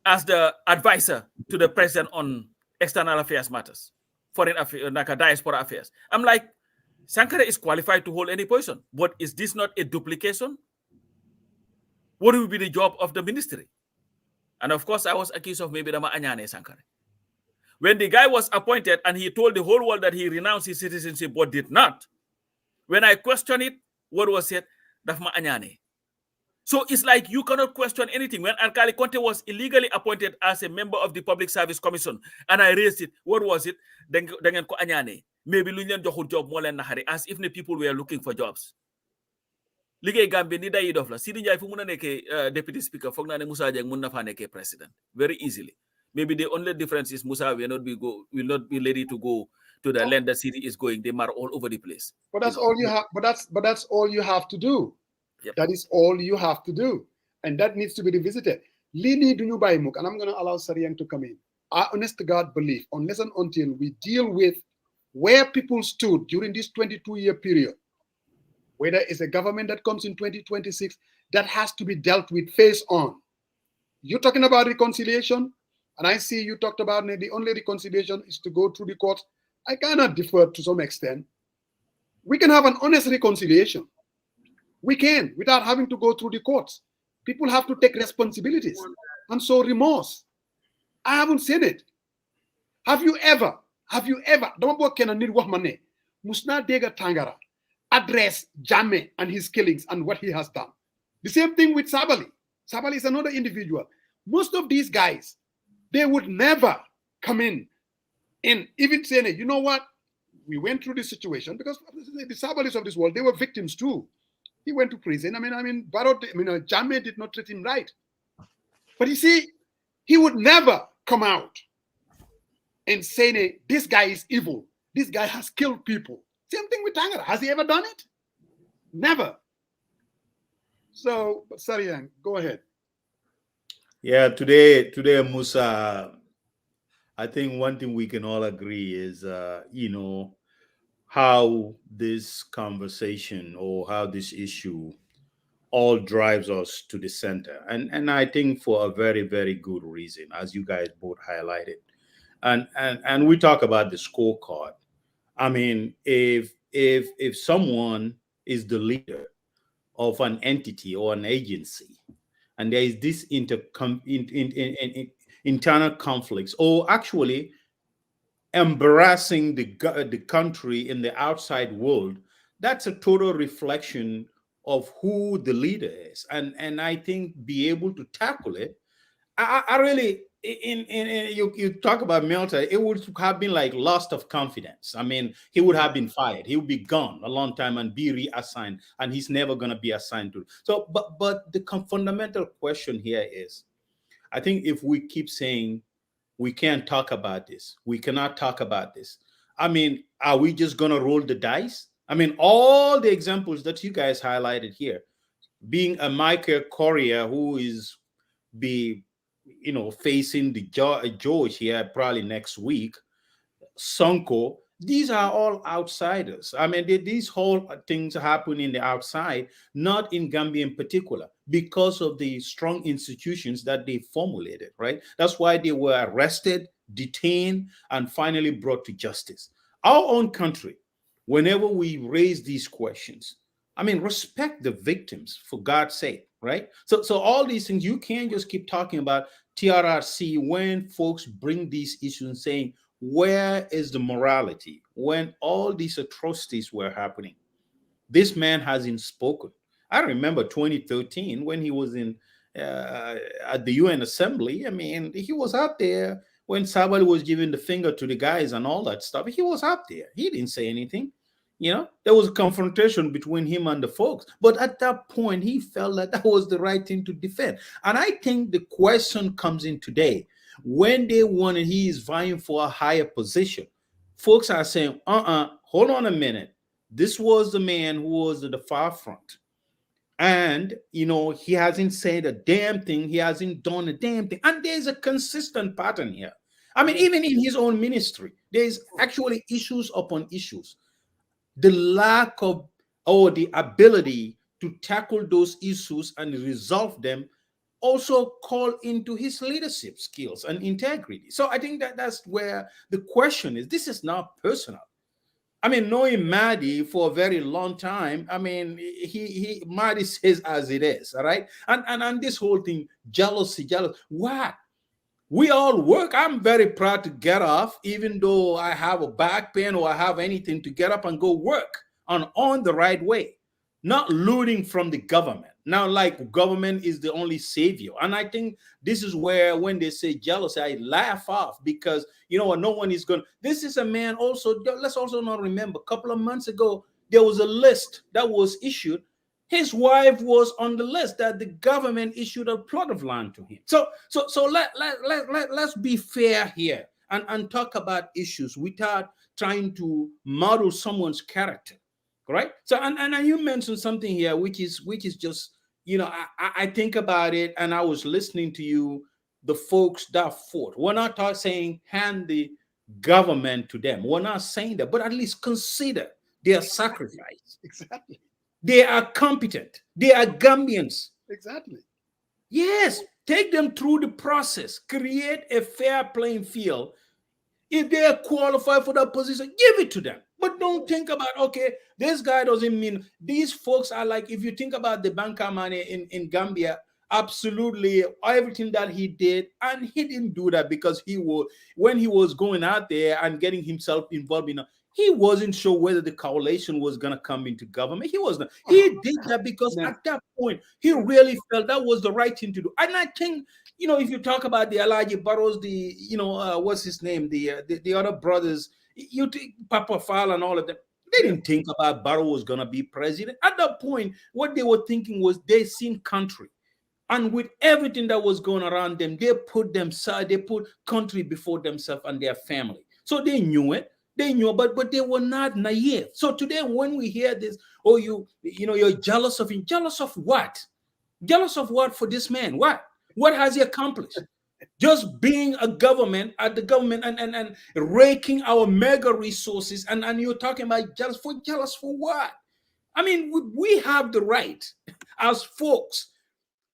as the advisor to the president on external affairs matters, foreign affairs, diaspora affairs. I'm like, Sankara is qualified to hold any position, but is this not a duplication? What will be the job of the ministry? And of course, I was accused of maybe Dama Anyane Sankara. When the guy was appointed and he told the whole world that he renounced his citizenship but did not, when I questioned it, what was said? Dafma Anyane. So it's like you cannot question anything. When Alkali Conte was illegally appointed as a member of the Public Service Commission, and I raised it, what was it? Dengan ko Anyane. Maybe Lunyan Johul job more than Nahari, as if the people were looking for jobs. Ligay Gambe ni dayi dof la. Sidi Njai fu muna neke deputy speaker, fogna ne Musa Jeng munna fa neke president. Very easily. Maybe the only difference is Musa will not be ready to go to the land that Sidi is going. They are all over the place. But that's all you have. But that's all you have to do. Yep. That is all you have to do, and that needs to be revisited. Lini dunyu baimuk, and I'm going to allow Sariang to come in. I honest to God believe, unless and until we deal with where people stood during this 22-year period, whether it's a government that comes in 2026, that has to be dealt with face on. You're talking about reconciliation, and I see you talked about the only reconciliation is to go through the courts. I cannot defer to some extent. We can have an honest reconciliation. We can, without having to go through the courts. People have to take responsibilities. And so remorse. I haven't seen it. Have you ever, Musna Dega Tangara address Jammeh and his killings and what he has done? The same thing with Sabali. Sabali is another individual. Most of these guys, they would never come in and even say, you know what? We went through this situation because the Sabalis of this world, they were victims too. He went to prison. Jammeh did not treat him right. But you see, he would never come out and say, this guy is evil. This guy has killed people. Same thing with Tangara. Has he ever done it? Never. So, Sarian, go ahead. Yeah, today, Musa, I think one thing we can all agree is, how this conversation or how this issue all drives us to the center, and I think for a very very good reason, as you guys both highlighted, and we talk about the scorecard. I mean, if someone is the leader of an entity or an agency, and there is this internal conflicts, or actually embarrassing the country in the outside world, that's a total reflection of who the leader is, and I think be able to tackle it. I really, you talk about Melter, it would have been like loss of confidence. I mean, he would have been fired, he would be gone a long time and be reassigned, and he's never going to be assigned to. So but the fundamental question here is, I think if we keep saying we can't talk about this, we cannot talk about this, I mean, are we just going to roll the dice? I mean, all the examples that you guys highlighted here, being a Michael Correa who is be facing the George here probably next week, Sonko, these are all outsiders. I mean, these whole things happen in the outside, not in Gambia in particular, because of the strong institutions that they formulated, right? That's why they were arrested, detained, and finally brought to justice. Our own country, whenever we raise these questions, I mean, respect the victims for God's sake, right? So all these things, you can't just keep talking about TRRC when folks bring these issues and saying, where is the morality when all these atrocities were happening? This man hasn't spoken. I remember 2013 when he was in at the UN Assembly. I mean, he was out there when Sabali was giving the finger to the guys and all that stuff. He was out there. He didn't say anything. There was a confrontation between him and the folks. But at that point, he felt that that was the right thing to defend. And I think the question comes in today. When they wanted, he is vying for a higher position. Folks are saying, hold on a minute. This was the man who was at the far front. And, he hasn't said a damn thing. He hasn't done a damn thing. And there's a consistent pattern here. I mean, even in his own ministry, there's actually issues upon issues. The lack of, or the ability to tackle those issues and resolve them also call into his leadership skills and integrity. So I think that's where the question is. This is not personal. I mean, knowing Mahdi for a very long time, I mean, Mahdi says as it is, all right? And this whole thing, jealousy. What? We all work. I'm very proud to get off, even though I have a back pain or I have anything, to get up and go work on the right way, not looting from the government. Now, like, government is the only savior. And I think this is where, when they say jealousy, I laugh off, because no one is going. This is a man also, let's also not remember, a couple of months ago, there was a list that was issued. His wife was on the list that the government issued a plot of land to him. So let's be fair here and talk about issues without trying to model someone's character, right? So and you mentioned something here, which is just, I think about it, and I was listening to you, the folks that fought. We're not saying hand the government to them. We're not saying that, but at least consider their sacrifice. Exactly. They are competent. They are Gambians. Exactly. Yes, take them through the process. Create a fair playing field. If they are qualified for that position, give it to them. But don't think about, okay, this guy doesn't mean. These folks are like, if you think about the banker money in Gambia, absolutely everything that he did, and he didn't do that because when he was going out there and getting himself involved in he wasn't sure whether the coalition was going to come into government. He wasn't. He did that because at that point, he really felt that was the right thing to do. And I think, if you talk about the Elijah Barrows, what's his name? The other brothers, Papa Fall and all of them, they didn't think about Barrow was going to be president. At that point, what they were thinking was they seen country. And with everything that was going around them, they put country before themselves and their family. So they knew it. They knew, but they were not naive. So today, when we hear this, you're jealous of him. Jealous of what? Jealous of what for this man? What? What has he accomplished? Just being a government at the government and raking our mega resources, and you're talking about jealous for what? I mean, we have the right as folks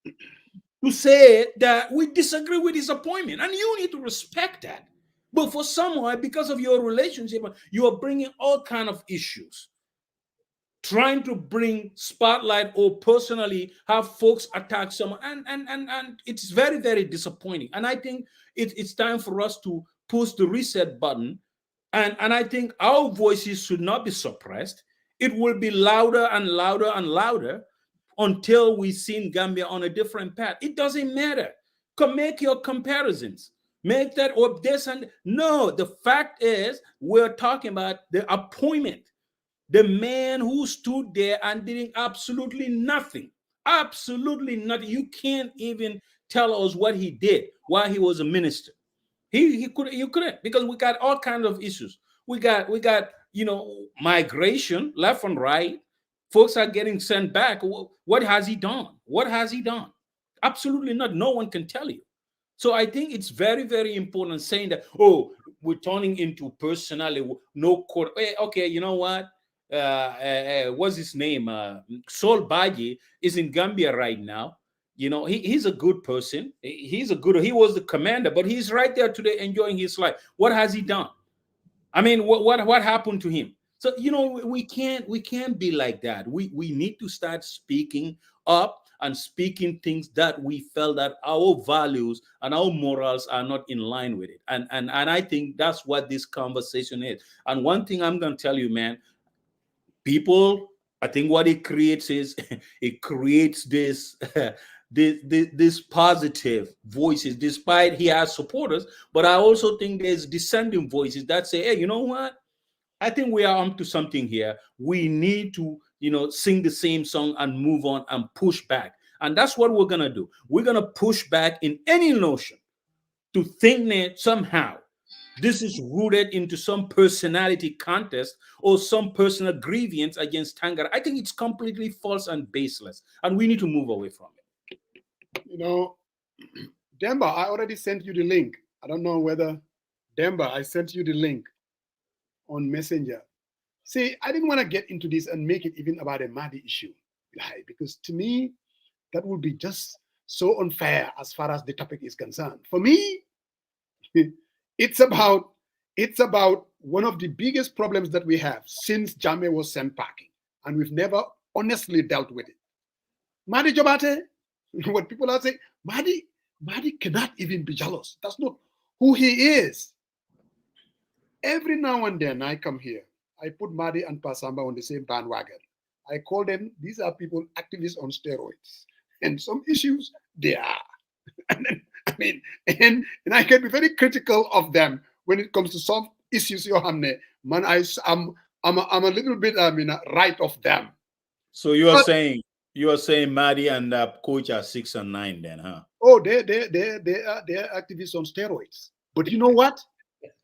to say that we disagree with his appointment, and you need to respect that. But for someone, because of your relationship, you are bringing all kind of issues, trying to bring spotlight or personally have folks attack someone, and it's very, very disappointing. And I think it's time for us to push the reset button, and I think our voices should not be suppressed. It will be louder and louder and louder until we see Gambia on a different path. It doesn't matter. Make your comparisons. Make that or this and no. The fact is, we're talking about the appointment. The man who stood there and did absolutely nothing. Absolutely nothing. You can't even tell us what he did while he was a minister. You couldn't, because we got all kinds of issues. We got migration left and right. Folks are getting sent back. What has he done? What has he done? Absolutely not. No one can tell you. So I think it's very, very important saying that, oh, we're turning into personality, no court. Okay, you know what? What's his name? Sol Baji is in Gambia right now. You know, he's a good person. He was the commander, but he's right there today enjoying his life. What has he done? I mean, what happened to him? So, we can't be like that. We need to start speaking up and speaking things that we felt that our values and our morals are not in line with it. And I think that's what this conversation is. And one thing I'm going to tell you, man, people, I think what it creates is it creates this this positive voices, despite he has supporters. But I also think there's dissenting voices that say, hey, you know what? I think we are onto something here. We need to, sing the same song and move on and push back. And that's what we're going to do. We're going to push back in any notion to think that somehow this is rooted into some personality contest or some personal grievance against Tangara. I think it's completely false and baseless, and we need to move away from it. Demba, I already sent you the link. I don't know whether, Demba, I sent you the link on Messenger. See, I didn't want to get into this and make it even about a Mahdi issue, because to me, that would be just so unfair as far as the topic is concerned. For me, it's about one of the biggest problems that we have since Jammeh was sent packing, and we've never honestly dealt with it. Mahdi Jobate, what people are saying, Mahdi cannot even be jealous. That's not who he is. Every now and then I come here, I put Mahdi and Pasamba on the same bandwagon. I call them, these are people activists on steroids. And some issues, they are. And I can be very critical of them when it comes to some issues. I'm a little bit right of them. So you're saying Mahdi and Coach are 6 and 9 then, huh? Oh, they're activists on steroids. But you know what?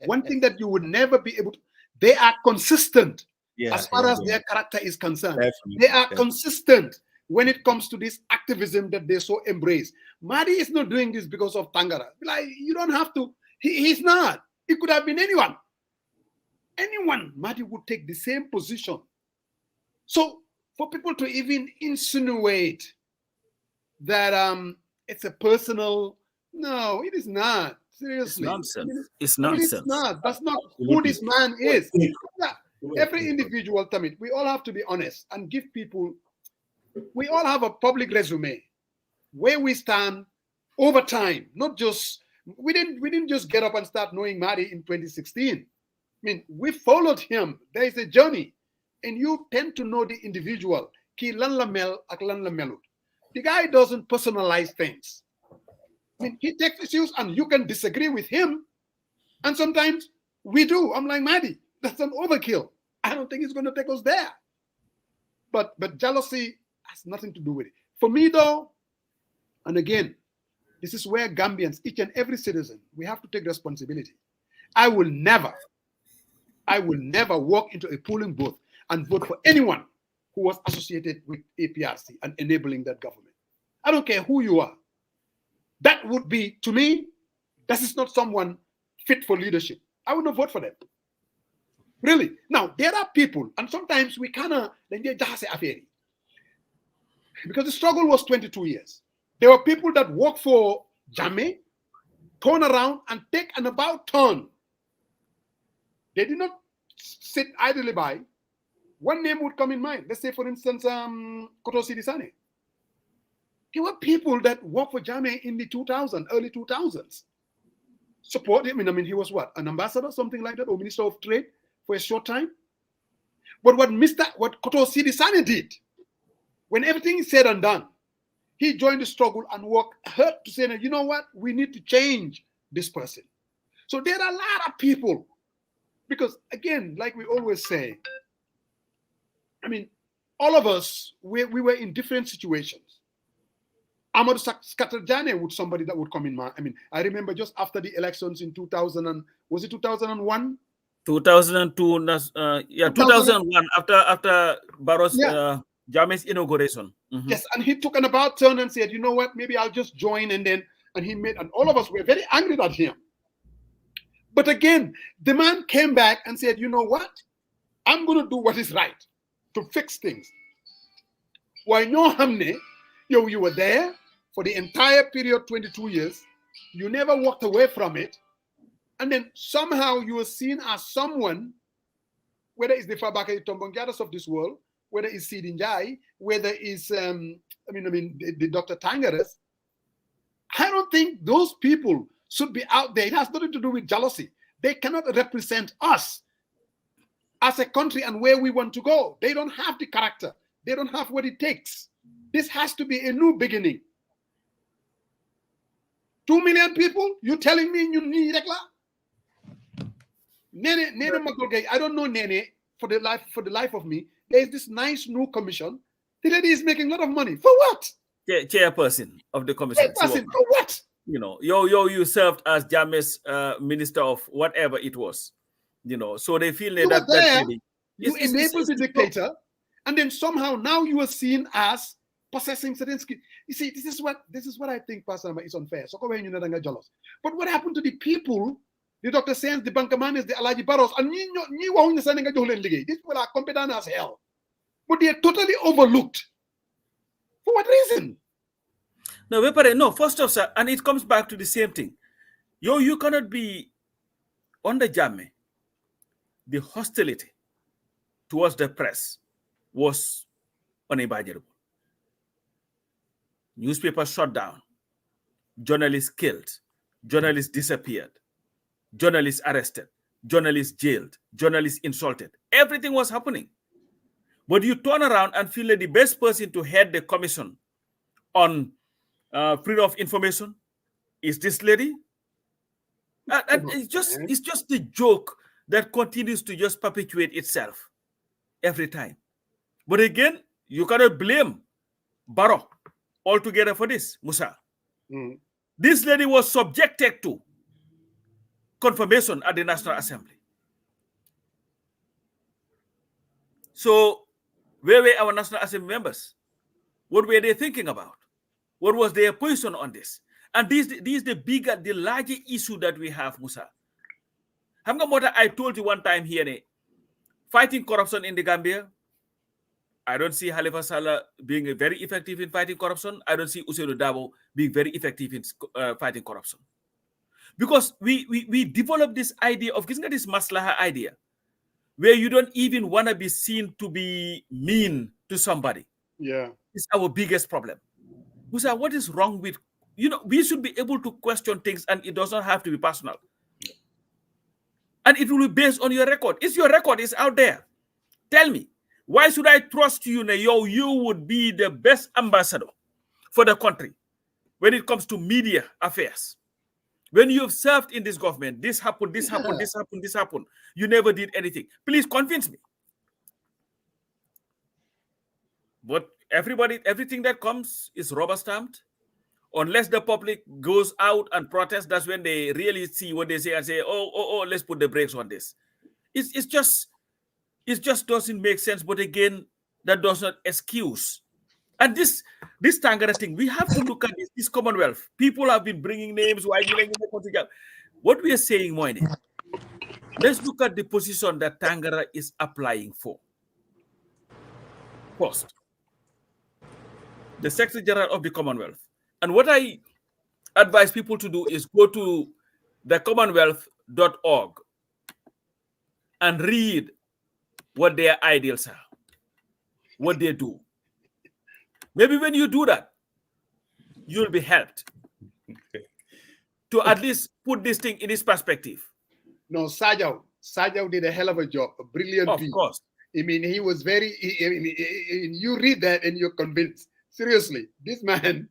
One thing that you would never be able to, they are consistent as far as their character is concerned. Definitely, they are consistent when it comes to this activism that they so embrace. Mahdi is not doing this because of Tangara. Like, you don't have to. He's not. It could have been anyone. Anyone, Mahdi would take the same position. So for people to even insinuate that it's a personal, no, it is not. Seriously. It's nonsense. It's nonsense. It's not. That's not who this man is. Every individual, Tamit, we all have to be honest and give people, we all have a public resume where we stand over time, not just, we didn't just get up and start knowing Mahdi in 2016. I mean, we followed him. There is a journey, and you tend to know the individual. Ki lan la mel ak lan la melut. The guy doesn't personalize things. I mean, he takes issues and you can disagree with him. And sometimes we do. I'm like, Mahdi, that's an overkill. I don't think it's going to take us there. But jealousy has nothing to do with it. For me, though, and again, this is where Gambians, each and every citizen, we have to take responsibility. I will never walk into a polling booth and vote for anyone who was associated with APRC and enabling that government. I don't care who you are. That would be, to me, that is not someone fit for leadership. I would not vote for them. Really. Now, there are people, and sometimes we kind of, because the struggle was 22 years. There were people that worked for Jammeh, turn around and take an about turn. They did not sit idly by. One name would come in mind. Let's say, for instance, Koto Sidisane. There were people that worked for Jammeh in the 2000s, early 2000s. Support him. I mean, he was what? An ambassador, something like that, or Minister of Trade for a short time. But what Koto Sidisane did, when everything is said and done, he joined the struggle and worked hard to say, you know what? We need to change this person. So there are a lot of people. Because again, like we always say, I mean, all of us, we were in different situations. Amadou Skaterjane would somebody that would come in. I mean, I remember just after the elections in 2000, was it 2001? 2002, 2001, after Barrow's Jammeh's inauguration. Mm-hmm. Yes, and he took an about turn and said, you know what, maybe I'll just join, and all of us were very angry at him. But again, the man came back and said, you know what, I'm going to do what is right to fix things. Why no hamne, you were there for the entire period, 22 years. You never walked away from it. And then somehow you were seen as someone, whether it's the Fabakary Tombongyadas of this world, whether it's Sidi Njai, whether it's, the Dr.Tangaras. I don't think those people should be out there. It has nothing to do with jealousy. They cannot represent us as a country and where we want to go. They don't have the character. They don't have what it takes. This has to be a new beginning. 2 million people, you telling me you need Rekla? Nene Magolgay, I don't know Nene for the life of me. There is this nice new commission. The lady is making a lot of money. For what? Chairperson of the commission. Chairperson, for what? You know, you served as Jammeh's minister of whatever it was. You know, so they feel that lady, you enabled the dictator, and then somehow now you are seen as possessing certain skills. You see, this is what I think, Pastor, is unfair. So come on, you're jealous. But what happened to the people, the Dr. Saints, the Bankamanis, the Alaji Barros, and these people are competent as hell. But they are totally overlooked. For what reason? No, first off, sir, and it comes back to the same thing. You cannot be under Jammeh. The hostility towards the press was unimaginable. Newspapers shut down, journalists killed, journalists disappeared, journalists arrested, journalists jailed, journalists insulted. Everything was happening. But you turn around and feel that the best person to head the commission on freedom of information is this lady. And it's just the joke that continues to just perpetuate itself every time. But again, you cannot blame Barrow altogether for this, Musa. Mm. This lady was subjected to confirmation at the National Assembly. So where were our National Assembly members? What were they thinking about? What was their position on this? And this is the larger issue that we have, Musa. I told you one time here, fighting corruption in the Gambia, I don't see Halifa Sallah being very effective in fighting corruption. I don't see Ousseynou Dabo being very effective in fighting corruption. Because we developed this idea of, isn't this maslaha idea, where you don't even want to be seen to be mean to somebody. Yeah. It's our biggest problem. Musa, what is wrong with, we should be able to question things, and it does not have to be personal. And it will be based on your record. Your record is out there. Tell me, why should I trust you? You would be the best ambassador for the country when it comes to media affairs. When you've served in this government, this happened, this happened, this happened, this happened. You never did anything. Please convince me. But everything that comes is rubber stamped. Unless the public goes out and protests, that's when they really see what they say and say, oh, let's put the brakes on this. It just doesn't make sense. But again, that does not excuse And this Tangara thing, we have to look at this Commonwealth. People have been bringing names. What we are saying, Moine, let's look at the position that Tangara is applying for. First, the Secretary General of the Commonwealth. And what I advise people to do is go to the commonwealth.org and read what their ideals are, what they do. Maybe when you do that, you'll be helped to at least put this thing in its perspective. No, Sajao did a hell of a job, a brilliant Of piece. course. I mean, he was very, you read that and you're convinced. Seriously, this man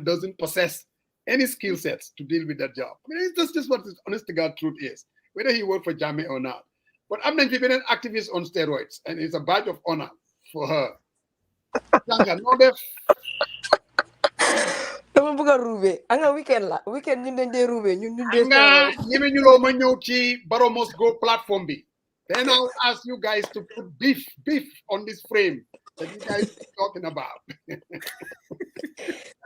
doesn't possess any skill sets to deal with that job. I mean, it's just what the honest to God truth is, whether he worked for Jammeh or not. But I'm not even an activist on steroids, and it's a badge of honor for her. dama bëgg a ruube anga weekend ñu dañ dee ruube ñun ñu dee anga ñeme ñu loo ma ñëw ci Barrow Must Go platform bi. Then I'll ask you guys to put beef on this frame that you guys are talking about.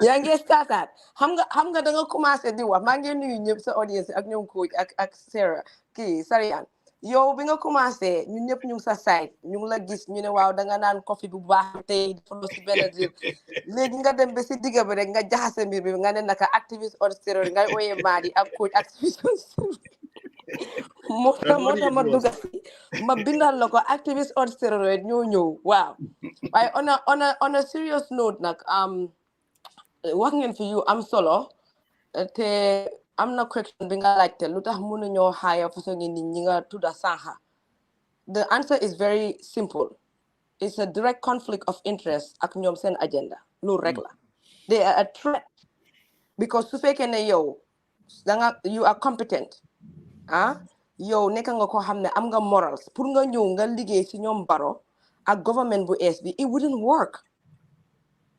yaa ngi startaat xam nga da nga commencé di wax maa ngi nuyu ñëpp sa audience ak ñoom Coach ak Sarah kii Sarian yow bi nga commencé ñun ñëpp ñu ngi sa site ñu ngi la gis ñu ne waaw da nga naan coffee bu baax tey dafa si benn deal léegi nga dem ba si digga bi rek nga jaxase mbir bi nga ne naka activiste on steroid ngay ooyee Madi ak Coach activiste on steroid moo tax ma dugga ma bindal la ko activiste on steroid ñoo ñëw waaw waaye on a serious note nag wax ngeen fi yu am solo te am na question bi nga laajte lu tax mënuñoo hire façon nit ñi nga tudda sànqa the answer is very simple it's a direct conflict of interest ak ñoom seen agenda loolu rek la they are a threat because su fekkee ne yow you are competent yow nekk nga ko xam ne am nga morals pour nga ñëw nga liggéey ci ñoom Barrow ak government bu ees bi it wouldn't work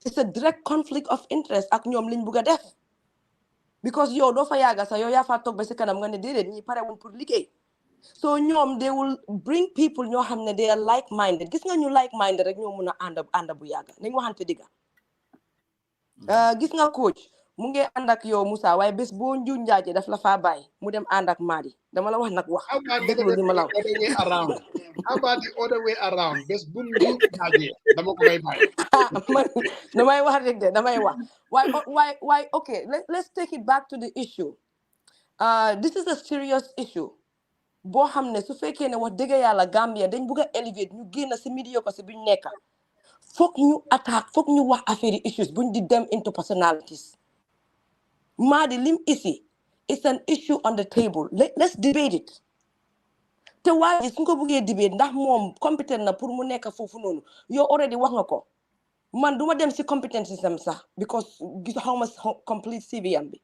it's a direct conflict of interest ak ñoom liñ bugg a def because yow doo fa yàgga sax yow yaa fa toog ba si kanam nga ne déedéet ñi pare wuñ pour liggéey so ñoom they will bring people ñoo xam ne they are like minded gis nga ñu like minded rek ñoo mun a ànd bu yàgga nañ waxante digga gis nga Coach mu ngi ànd ak yow Moussa waaye bés boo nju njaaje daf la faa bàyyi mu dem ànd ak Madi dama la wax nag wax déglu li ma la How about the other way around? Bés bu nju njaaje dama ko may bàyyi damay wax rek de damay wax why okay let's take it back to the issue this is a serious issue boo xam ne su fekkee ne wax dëgg yàlla Gambia dañ bugg a elevate ñu génn si médiocre si buñ nekk foog ñu attaque foog ñu wax affaire issues buñ di dem into personalities Madi lim isi it's an issue on the table let's debate it te waaye suñ ko buggee debate ndax moom compétent na pour mu nekk foofu noonu yow already wax nga ko man duma dem si competence sam sax because gis xaw ma complete CVM bi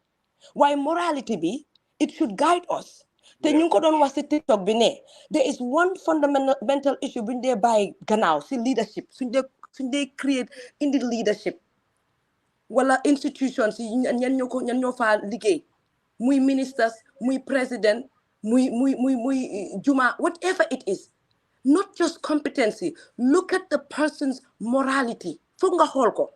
waaye morality bi it should guide us te ñu ngi ko doon wax si TikTok bi ne there is one fundamental issue buñ dee bàyyi gannaaw si leadership suñ dee create in the leadership wala institutions yi ñan ñoo fa liggéey muy ministers muy president muy juma whatever it is not just competency look at the person's morality foog nga xool ko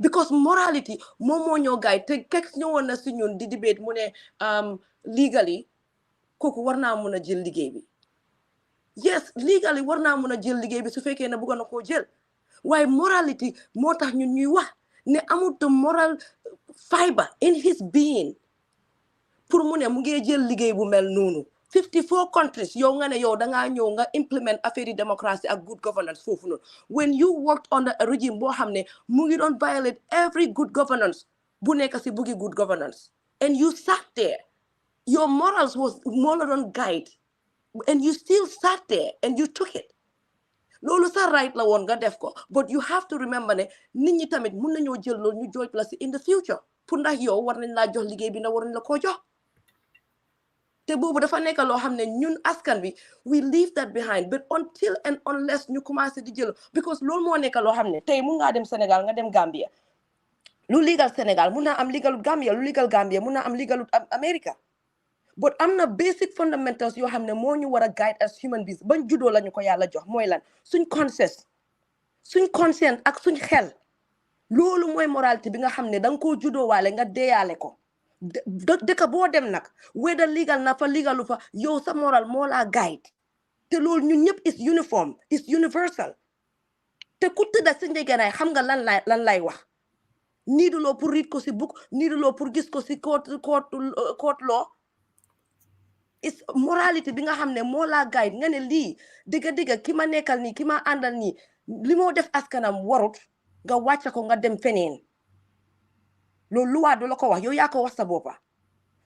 because morality moom moo ñoo gaay te kek ñëwoon na si ñun di debate mu ne legally kooku war naa mun a jël liggéey bi yes legally war naa mun a jël liggéey bi su fekkee ne bëgg na koo jël waaye morality moo tax ñun ñuy wax ne amul the moral fiber in his being pour mu ne mu ngi jël liggéey bu mel noonu 54 countries yow nga ne yow dangaa ñëw nga implement affaire démocratie ak good governance foofu noonu when you worked under a regime boo xam ne mu ngi doon violate every good governance bu nekk si buggi good governance and you sat there your morals was moo la doon guide and you still sat there and you took it loolu sa right la woon nga def ko but you have to remember ne nit ñi tamit mun nañoo jël loolu ñu jooj la si in the future pour ndax yow war nañ laa jox liggéey bi na war nañ la koo jox te boobu dafa nekk loo xam ne ñun askan bi we leave that behind but until and unless ñu commencé di jël because loolu moo nekk loo xam ne tey mun ngaa dem Sénégal nga dem Gambia lu legal Sénégal mun naa am legalut Gambia lu legal Gambia mun naa am legalut America but am na basic fundamentals yoo xam ne moo ñu war a guide as human beings bañ juddoo la ñu ko yàlla jox mooy lan suñ conscience suñ conscience ak suñ xel loolu mooy moralité bi nga xam ne danga koo juddoo waale nga deeyaale ko dëkk boo dem nag whether legal na fa legalu fa yow sa moral moo laa guide te loolu ñun ñëpp is uniform is universal te ku tëdda si njëgënaay xam nga lan lay wax niiduloo pour read ko si book niiduloo pour gis ko si court law is moralité bi nga xam ne moo laa guide nga ne lii digga ki ma nekkal nii ki ma àndal nii li moo def askanam warut nga wàcce ko nga dem feneen loolu luwaa du la ko wax yow yaa ko wax sa boppa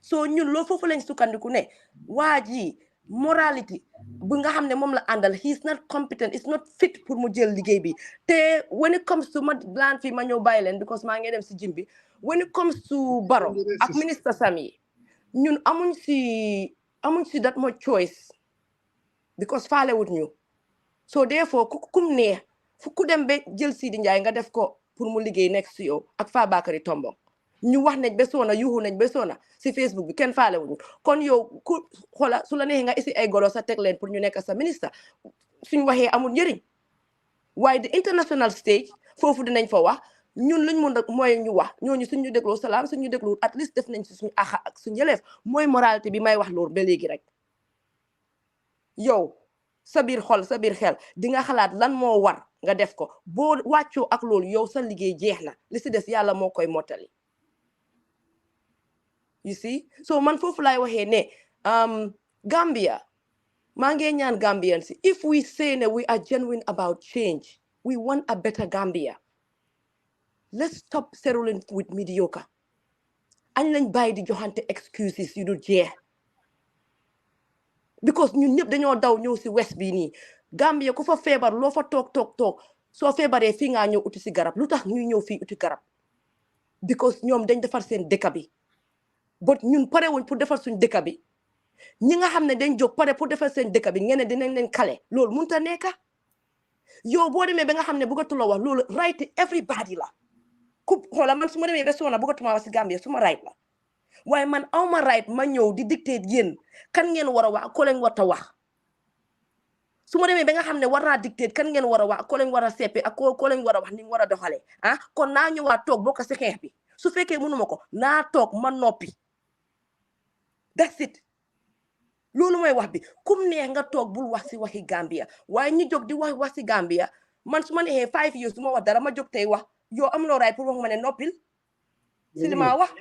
soo ñun loolu foofu lañ sukkandiku ne waa ji moralité bu nga xam ne moom la àndal he is not competent is not fit pour mu jël liggéey bi te when it comes to ma laan fii ma ñëw bàyyi leen because maa ngi dem si jim bi when it comes to Barrow ak ministre Sam yi ñun amuñ si that much choice because faale wut ñu so therefore kum neex fu ku dem ba jël Sidi Njaay nga def ko pour mu liggéey next si yow ak Fabakary Tombong ñu wax nañ ba soona yuuxu nañ ba soona si Facebook bi kenn faale wuñu kon yow ku xoola su la neexee nga isi ay golo sa teg leen pour ñu nekk sa ministre suñ waxee amul njëriñ waaye the international stage foofu dinañ fa wax ñun luñ mun a mooy ñu wax ñooñu suñu dégloo salaam suñu déglu at least def nañ si suñu axa ak suñu yëleef mooy moralité bi may wax loolu ba léegi rek yow sa biir xol sa biir xel di nga xalaat lan moo war nga def ko boo wàccoo ak loolu yow sa liggéey jeex na li si des yàlla moo koy mottali you see so man foofu laay waxee ne Gambia maa ngi ñaan Gambians si if we say ne we are genuine about change we want a better Gambia let's stop settling with mediocre añ lañ bàyyi di joxante excuses yu dul jeex because ñun ñëpp dañoo daw ñëw si west bi nii Gambia ku fa feebar loo fa toog soo feebaree fii ngaa ñëw uti si garab lu tax ñuy ñëw fii uti garab because ñoom dañ defar seen dëkk bi but ñun pare wuñ pour defar suñ dëkk bi ñi nga xam ne dañ jóg pare pour defar seen dëkk bi ngeen ne dinañ leen kale loolu mënut a nekk yow boo demee ba nga xam ne bëggatuloo wax loolu right everybody la ku xoola man su ma demee ba soona bëggatuma wax si Gambia suma right la waaye man awma right ma ñëw di dictate yéen kan ngeen war a wax ko leen war a wax su ma demee ba nga xam ne war naa dictate kan ngeen war a wax ko leen war a seppi ak ko leen war a wax ni mu war a doxalee kon naa ñëwaat toog bokk si xeex bi su fekkee mënuma ko naa toog ma noppi that's it loolu mooy wax bi kum neex nga toog bul wax si waxi Gambia waaye ñu jóg di wax si Gambia man su ma neexee 5 years du ma wax dara ma jóg tey wax yow am loo raay pour wax ma ne noppil si li ma wax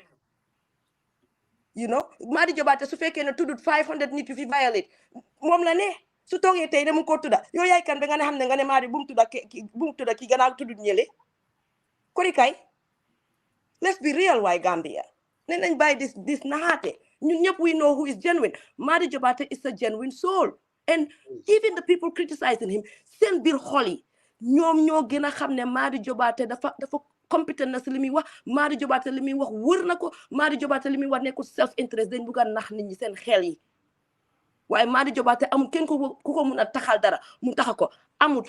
you know Madi Jobaate su fekkee ne tuddut 500 nit yu fi violate moom la ne su toogee tey de mu ko tudda yow yaay kan ba nga ne xam ne nga ne Madi bu mu tudda ki gannaaw tuddut ñële kori kay let's be real waay Gambia ne nañ bàyyi this naxaate ñun ñëpp we know who is genuine Madi Jobaate is a genuine soul and even the people criticizing him seen biir xol yi ñoom ñoo gën a xam ne Madi Jobaate dafa compétent na si li muy wax Madi Jobaate li muy wax wër na ko Madi Jobaate li muy wax nekkul self interest dañ bugg a nax nit ñi seen xel yi waaye Madi Jobaate amul kenn ku ko mun a taxal dara mu taxa ko amut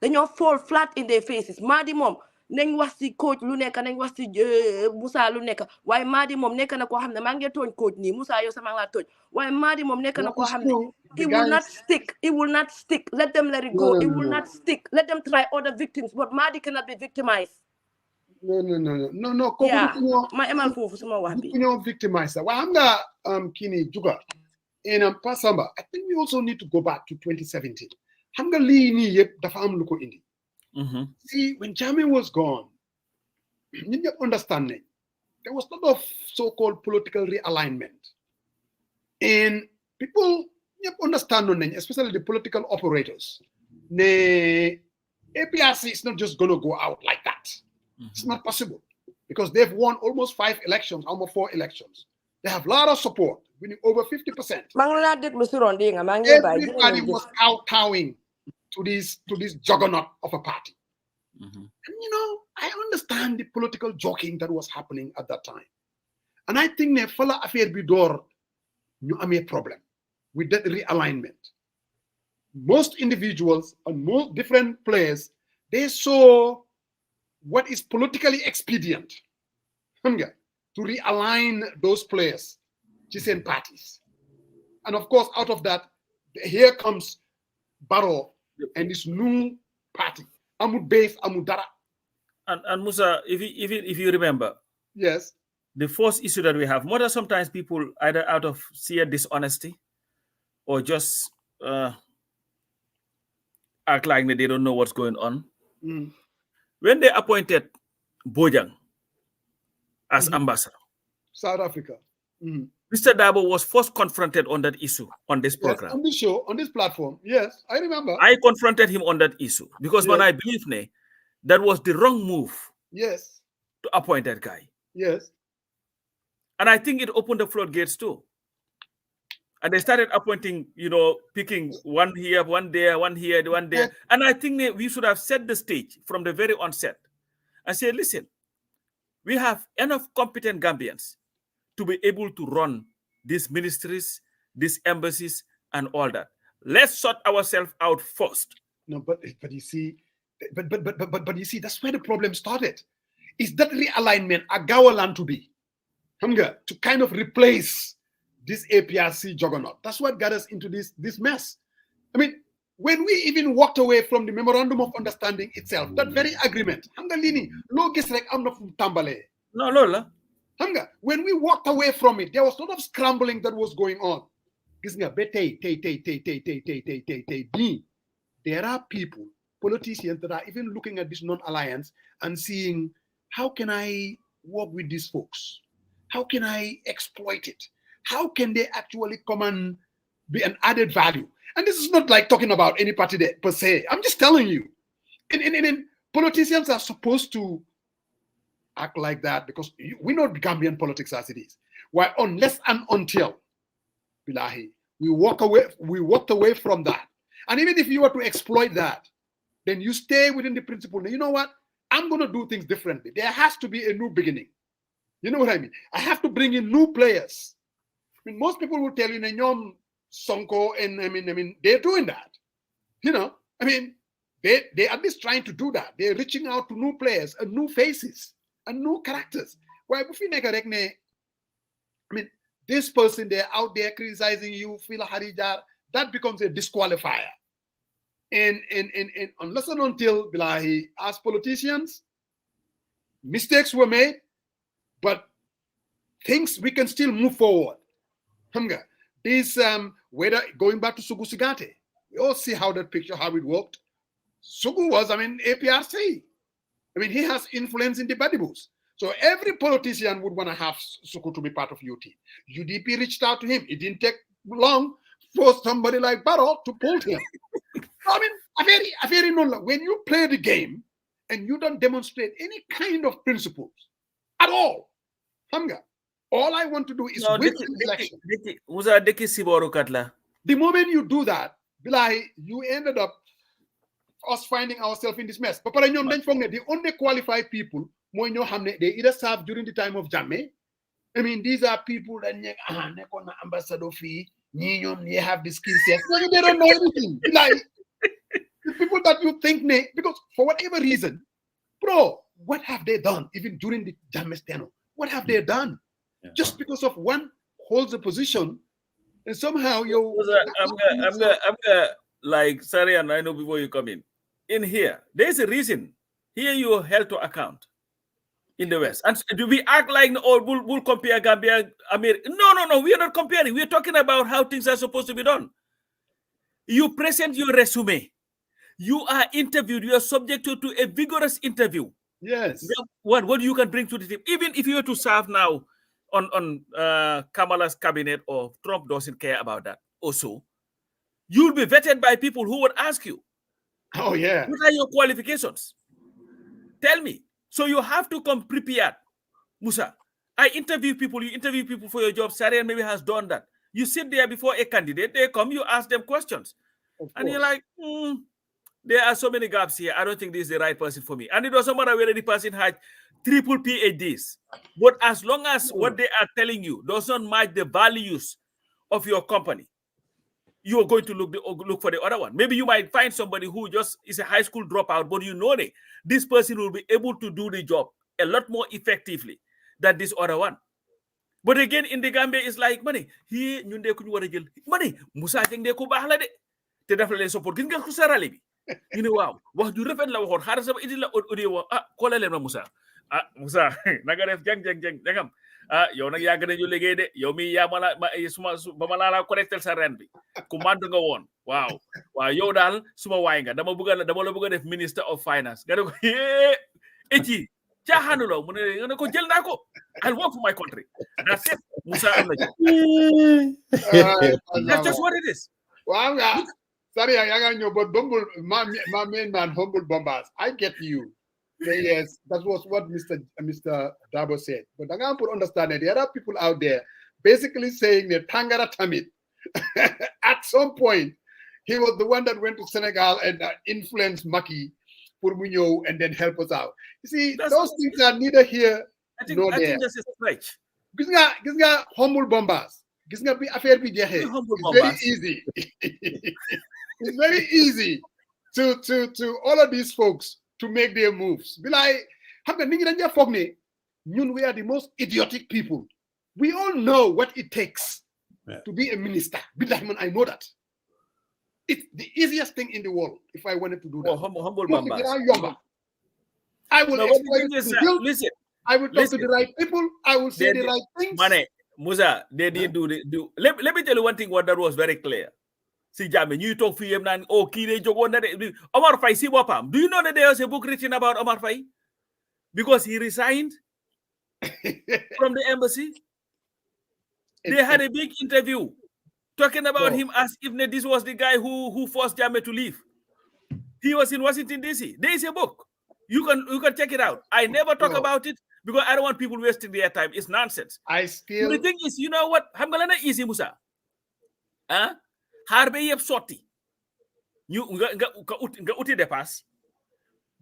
dañoo fall flat in their faces Madi moom nañ wax si coach lu nekk nañ wax si Moussa lu nekk waaye Madi moom nekk na koo xam ne maa ngi tooñ coach nii Moussa yow sama laa tooñ waaye Madi moom nekk na koo xam ne it will not stick let them let it go it will not stick let them try other victims but Madi cannot be victimized no ma emal foofu suma wax bi ñoo victimize waaye xam nga kini juga en Pasamba I think we also need to go back to 2017 xam nga lii nii yëpp dafa am lu ko indi see when Jammeh was gone you get understanding there was a lot of so-called political realignment and people understand especially the political operators the APRC is not just going to go out like that. It's not possible because they've won almost 5 elections, almost 4 elections. They have a lot of support, winning over 50%. Everybody was kowtowing to this juggernaut of a party. And I understand the political joking that was happening at that time. And I think the fella affair bidor you have a problem with that realignment. Most individuals and most different players, they saw what is politically expedient to realign those players to same parties. And of course, out of that, here comes Barrow and this new party. Amud base, amud dara. And Musa, if you remember, Yes. the first issue that we have, more than sometimes people either out of sheer dishonesty or just act like they don't know what's going on. Mm. When they appointed Bojang as ambassador, South Africa. Mr. Dabo was first confronted on that issue on this program. Yes, on this show, on this platform. Yes, I remember. I confronted him on that issue because Yes. when I believe that was the wrong move Yes. to appoint that guy. Yes. And I think it opened the floodgates too. And they started appointing, picking one here, one there, one here, one there. And I think we should have set the stage from the very onset and say, listen, we have enough competent Gambians to be able to run these ministries, these embassies, and all that. Let's sort ourselves out first. No, but you see, but you see, that's where the problem started. Is that realignment a Gawalan to be? To kind of replace this APRC juggernaut. That's what got us into this mess. I mean, when we even walked away from the memorandum of understanding itself, that very agreement, no, Lola. When we walked away from it, there was a lot of scrambling that was going on. There are people, politicians, that are even looking at this non-alliance and seeing, how can I work with these folks? How can I exploit it? How can they actually come and be an added value? And this is not like talking about any party per se. I'm just telling you. And politicians are supposed to act like that because we know the Gambian politics as it is. Why, unless and until, Bilahi, we walked away from that. And even if you were to exploit that, then you stay within the principle. Now, you know what? I'm going to do things differently. There has to be a new beginning. You know what I mean? I have to bring in new players. I mean, most people will tell you, Nyom, Sonko, and I mean, they're doing that. I mean, they are just trying to do that. They're reaching out to new players and new faces and new characters. Why, I mean, this person, they're out there criticizing you, feel harijar, that becomes a disqualifier. And unless and until, Bilahi, as politicians, mistakes were made, but we can still move forward. This, whether going back to Sugu Sigate, we all see how that picture, how it worked. Sugu was, APRC. He has influence in the Badibus. So every politician would want to have Sugu to be part of UT. UDP reached out to him. It didn't take long for somebody like Barrow to pull him. A very normal. When you play the game and you don't demonstrate any kind of principles at all, all I want to do is win the election. The moment you do that, Bilai, you ended up us finding ourselves in this mess. But the only qualified people, they either serve during the time of Jammeh. These are people that ambassador fee, they have the skill set. They don't know anything. Like, the people that you think, because for whatever reason, bro, what have they done even during the Jammeh tenure? What have they done? Yeah. Just because of one holds a position, and somehow I'm gonna like sorry, and I know before you come in here, there's a reason. Here you are held to account in the West. And do we act like we'll compare Gambia, America? No, we are not comparing. We are talking about how things are supposed to be done. You present your resume. You are interviewed. You are subjected to a vigorous interview. Yes. What you can bring to the team, even if you were to serve now on Kamala's cabinet, or Trump doesn't care about that. Also, you'll be vetted by people who would ask you, "Oh yeah, what are your qualifications? Tell me." So you have to come prepared, Musa. I interview people. You interview people for your job. Sarian maybe has done that. You sit there before a candidate. They come. You ask them questions, and you're like, there are so many gaps here. I don't think this is the right person for me. And it doesn't matter whether the person had triple PhDs. But as long as what they are telling you does not match the values of your company, you are going to look for the other one. Maybe you might find somebody who just is a high school dropout, but you know this person will be able to do the job a lot more effectively than this other one. But again, in the Gambia, it's like, money. Here, money. Musa jeng de ko bax la de. Te daf la support. Gis nga ko sarali bi. ñu ne waaw wax ju rafet la waxoon xaaral sama indi la audio wax xoolal leen ma Moussa Moussa na nga def jeng jangam yow nag yàgg nañu liggéey de yow mi yaa ma la ba ma laa connecté sa ren bi ku mànd nga woon waaw yow daal suma waay nga dama la bëgg a def minister of finance nga ne ko eci caaxaanuloo mu ne nga ne ko jël naa ko I'll work for my country that's it Moussa am na ci that's just what it is waaw nga sorry yaa nga ñëw but humble my main man humble bombers I get you. Yes, that was what Mr. Dabo said. But I want to understand that there are people out there basically saying that Tangara Tamit, at some point, he was the one that went to Senegal and influenced Maki Purmunyo and then help us out. You see, those things are neither here nor there. I think that's a stretch. Gis nga humble bombers. Gis nga bi affaire bi jeexee. It's very easy. It's very easy to all of these folks to make their moves. We are the most idiotic people. We all know what it takes to be a minister. I know that. It's the easiest thing in the world if I wanted to do that. Humble I will listen. I will talk to the right people. I will say the right things. Musa, they didn't do. Let me tell you one thing. What that was very clear. See, Jammeh, you talk for him now. Oh, Kire Jogon. Omar Faye, see what Do you know that there was a book written about Omar Faye? Because he resigned from the embassy. They had a big interview talking about him as if this was the guy who forced Jammeh to leave. He was in Washington, D.C. There is a book. You can check it out. I never talk about it because I don't want people wasting their time. It's nonsense. The thing is, you know what? I'm going to easy, Musa. Huh? Harbe yeb soti ñu nga uti dépasse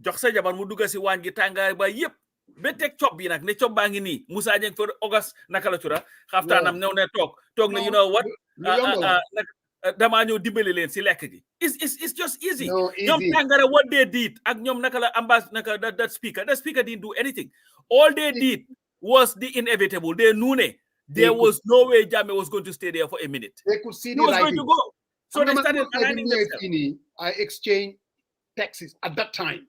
jox sa jabar mu dugga ci waañ gi tàngaay ba yeb be tek cop bi nak ne cop baa ngi nii Moussa Dieng for August naka la tura xaftaanam ñëw ne toog na you know what dama ñëw dimbali leen ci lekk gi it's just easy ñoom Tangara what they did ak ñoom naka la that speaker didn't do anything. All they did was the inevitable. They knew there was no way Jammeh was going to stay there for a minute. They could see he was going to go. So they started aligning themselves. I exchanged texts at that time.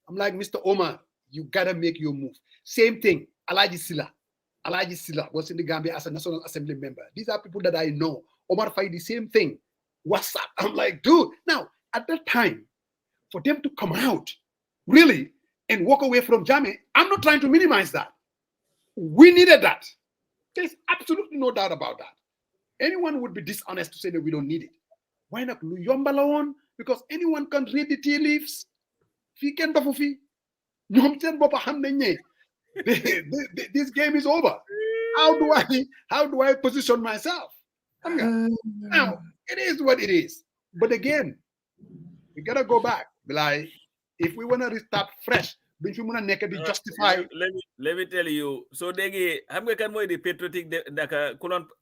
I'm like, Mr. Omar, you gotta make your move. Same thing. Alaji Silla was in the Gambia as a National Assembly member. These are people that I know. Omar Faye, the same thing. What's up? I'm like, dude. Now, at that time, for them to come out, really, and walk away from Jammeh, I'm not trying to minimize that. We needed that. There's absolutely no doubt about that. Anyone would be dishonest to say that we don't need it. Why not Luyombalawon? Because anyone can read the tea leaves. This game is over. How do I position myself? Now, it is what it is. But again, we gotta go back. Like, if we want to restart fresh, we be justified. Let me tell you. So, degi, I'm going to the patriotic,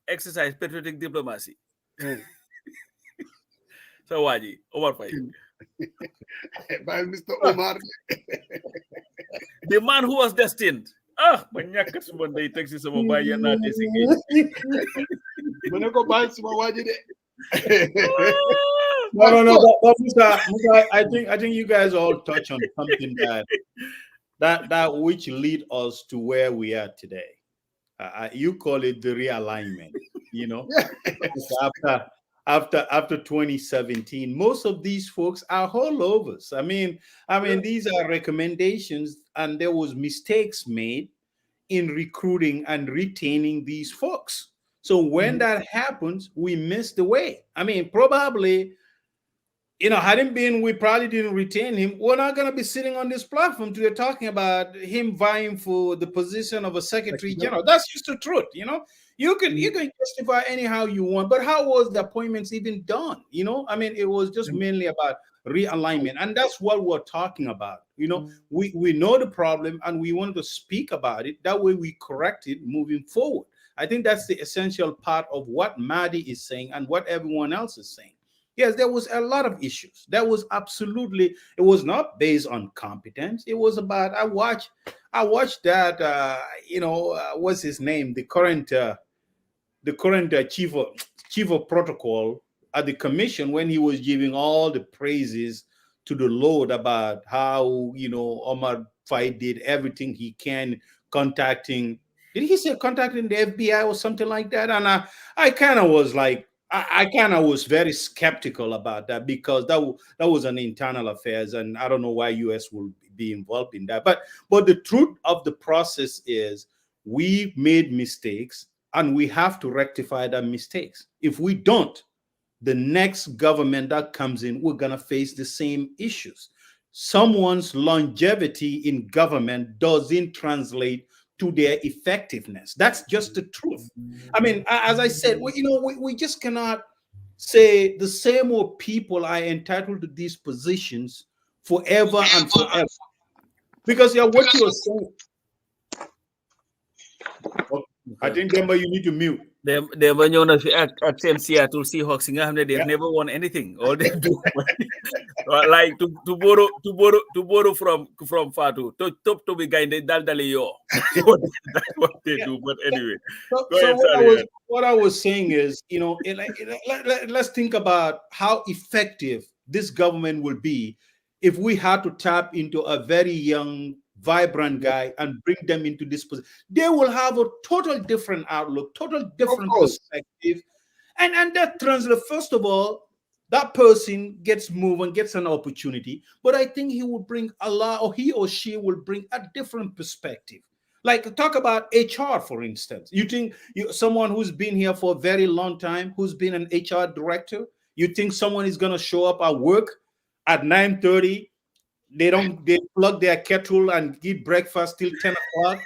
exercise patriotic diplomacy. So, Waji, Omar Faye. By Mr. Omar. The man who was destined. Manyakas one day takes some of my yana go buy some Waji. No. But Musa, I think you guys all touch on something that which lead us to where we are today. You call it the realignment. You know, after 2017, most of these folks are holdovers. I mean, these are recommendations, and there was mistakes made in recruiting and retaining these folks. So when that happens, we miss the way. I mean, probably, hadn't been, we probably didn't retain him. We're not going to be sitting on this platform today talking about him vying for the position of a secretary general. That's just the truth, You can justify anyhow you want, but how was the appointments even done? It was just mainly about realignment, and that's what we're talking about. We know the problem, and we want to speak about it. That way, we correct it moving forward. I think that's the essential part of what Mahdi is saying and what everyone else is saying. Yes, there was a lot of issues. It was not based on competence. It was about, I watched that, what's his name? The current chief of protocol at the commission, when he was giving all the praises to the Lord about how, Omar Faye did everything he can contacting. Did he say contacting the FBI or something like that? And I kind of was like, I kind of was very skeptical about that, because that was an internal affairs, and I don't know why US will be involved in that. But the truth of the process is we made mistakes, and we have to rectify that mistakes. If we don't, the next government that comes in, we're gonna face the same issues. Someone's longevity in government doesn't translate to their effectiveness. That's just the truth. I mean, as I said, we just cannot say the same old people are entitled to these positions forever and forever. Because what you are saying. Oh, I think, Demba, you need to mute. They were known as at Seattle Seahawks. They've never won anything. All they do, like to borrow from Fatu to be guy they daldale. That's what they do. But anyway, what I was saying is, let's think about how effective this government will be if we had to tap into a very young, vibrant guy and bring them into this position. They will have a total different outlook, total different perspective, and that translates. First of all, that person gets moved and gets an opportunity, but I think he will bring a lot, or he or she will bring a different perspective. Like, talk about HR, for instance. You think someone who's been here for a very long time, who's been an HR director, you think someone is going to show up at work at 9:30? They plug their kettle and eat breakfast till 10 o'clock.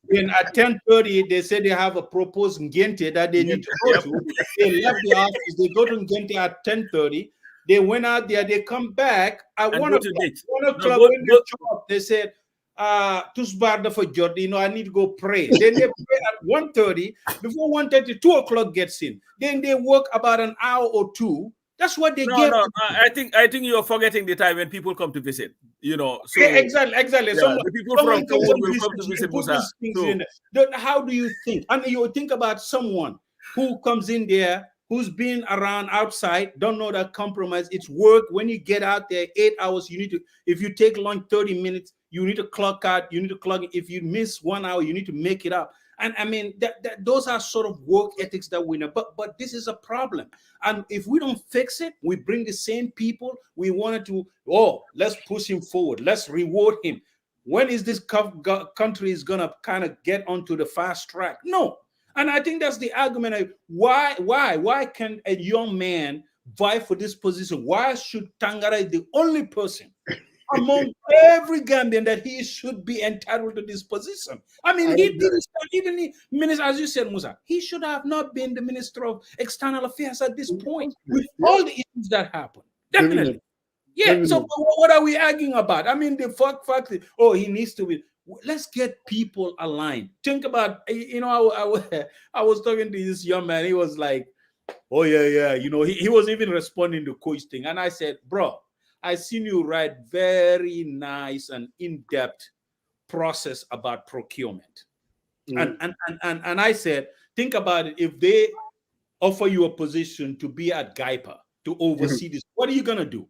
Then at 10:30, they say they have a proposed ngente that they need to go to. They left the office, they go to ngente at 10:30. They went out there, they come back at 1 o'clock. When they show up, they said, Tusbarda for Jordi, I need to go pray. Then they pray at 1:30. Before 1:30, 2 o'clock gets in. Then they work about an hour or two. That's what they get. No, I think you're forgetting the time when people come to visit. So exactly. Yeah, the people from Commonwealth will come to visit Musa. How do you think? And you think about someone who comes in there, who's been around outside, don't know that compromise. It's work. When you get out there, 8 hours, you need to. If you take long 30 minutes, you need to clock out. You need to clock in. If you miss 1 hour, you need to make it up. And I mean, those are sort of work ethics that we know. But this is a problem. And if we don't fix it, we bring the same people. We wanted to, let's push him forward. Let's reward him. When is this country is going to kind of get onto the fast track? No. And I think that's the argument. Why can a young man vie for this position? Why should Tangara be the only person among every Gambian that he should be entitled to this position? I mean, he didn't start, even the minister, as you said, Musa, he should have not been the Minister of External Affairs at this point with all the issues that happened. Definitely. Yeah, so what are we arguing about? I mean, the fact is, he needs to be. Let's get people aligned. Think about, I was talking to this young man. He was like, oh, yeah. He was even responding to Coach thing. And I said, bro, I seen you write very nice and in-depth process about procurement. And I said, think about it. If they offer you a position to be at GAIPA, to oversee this, what are you gonna do?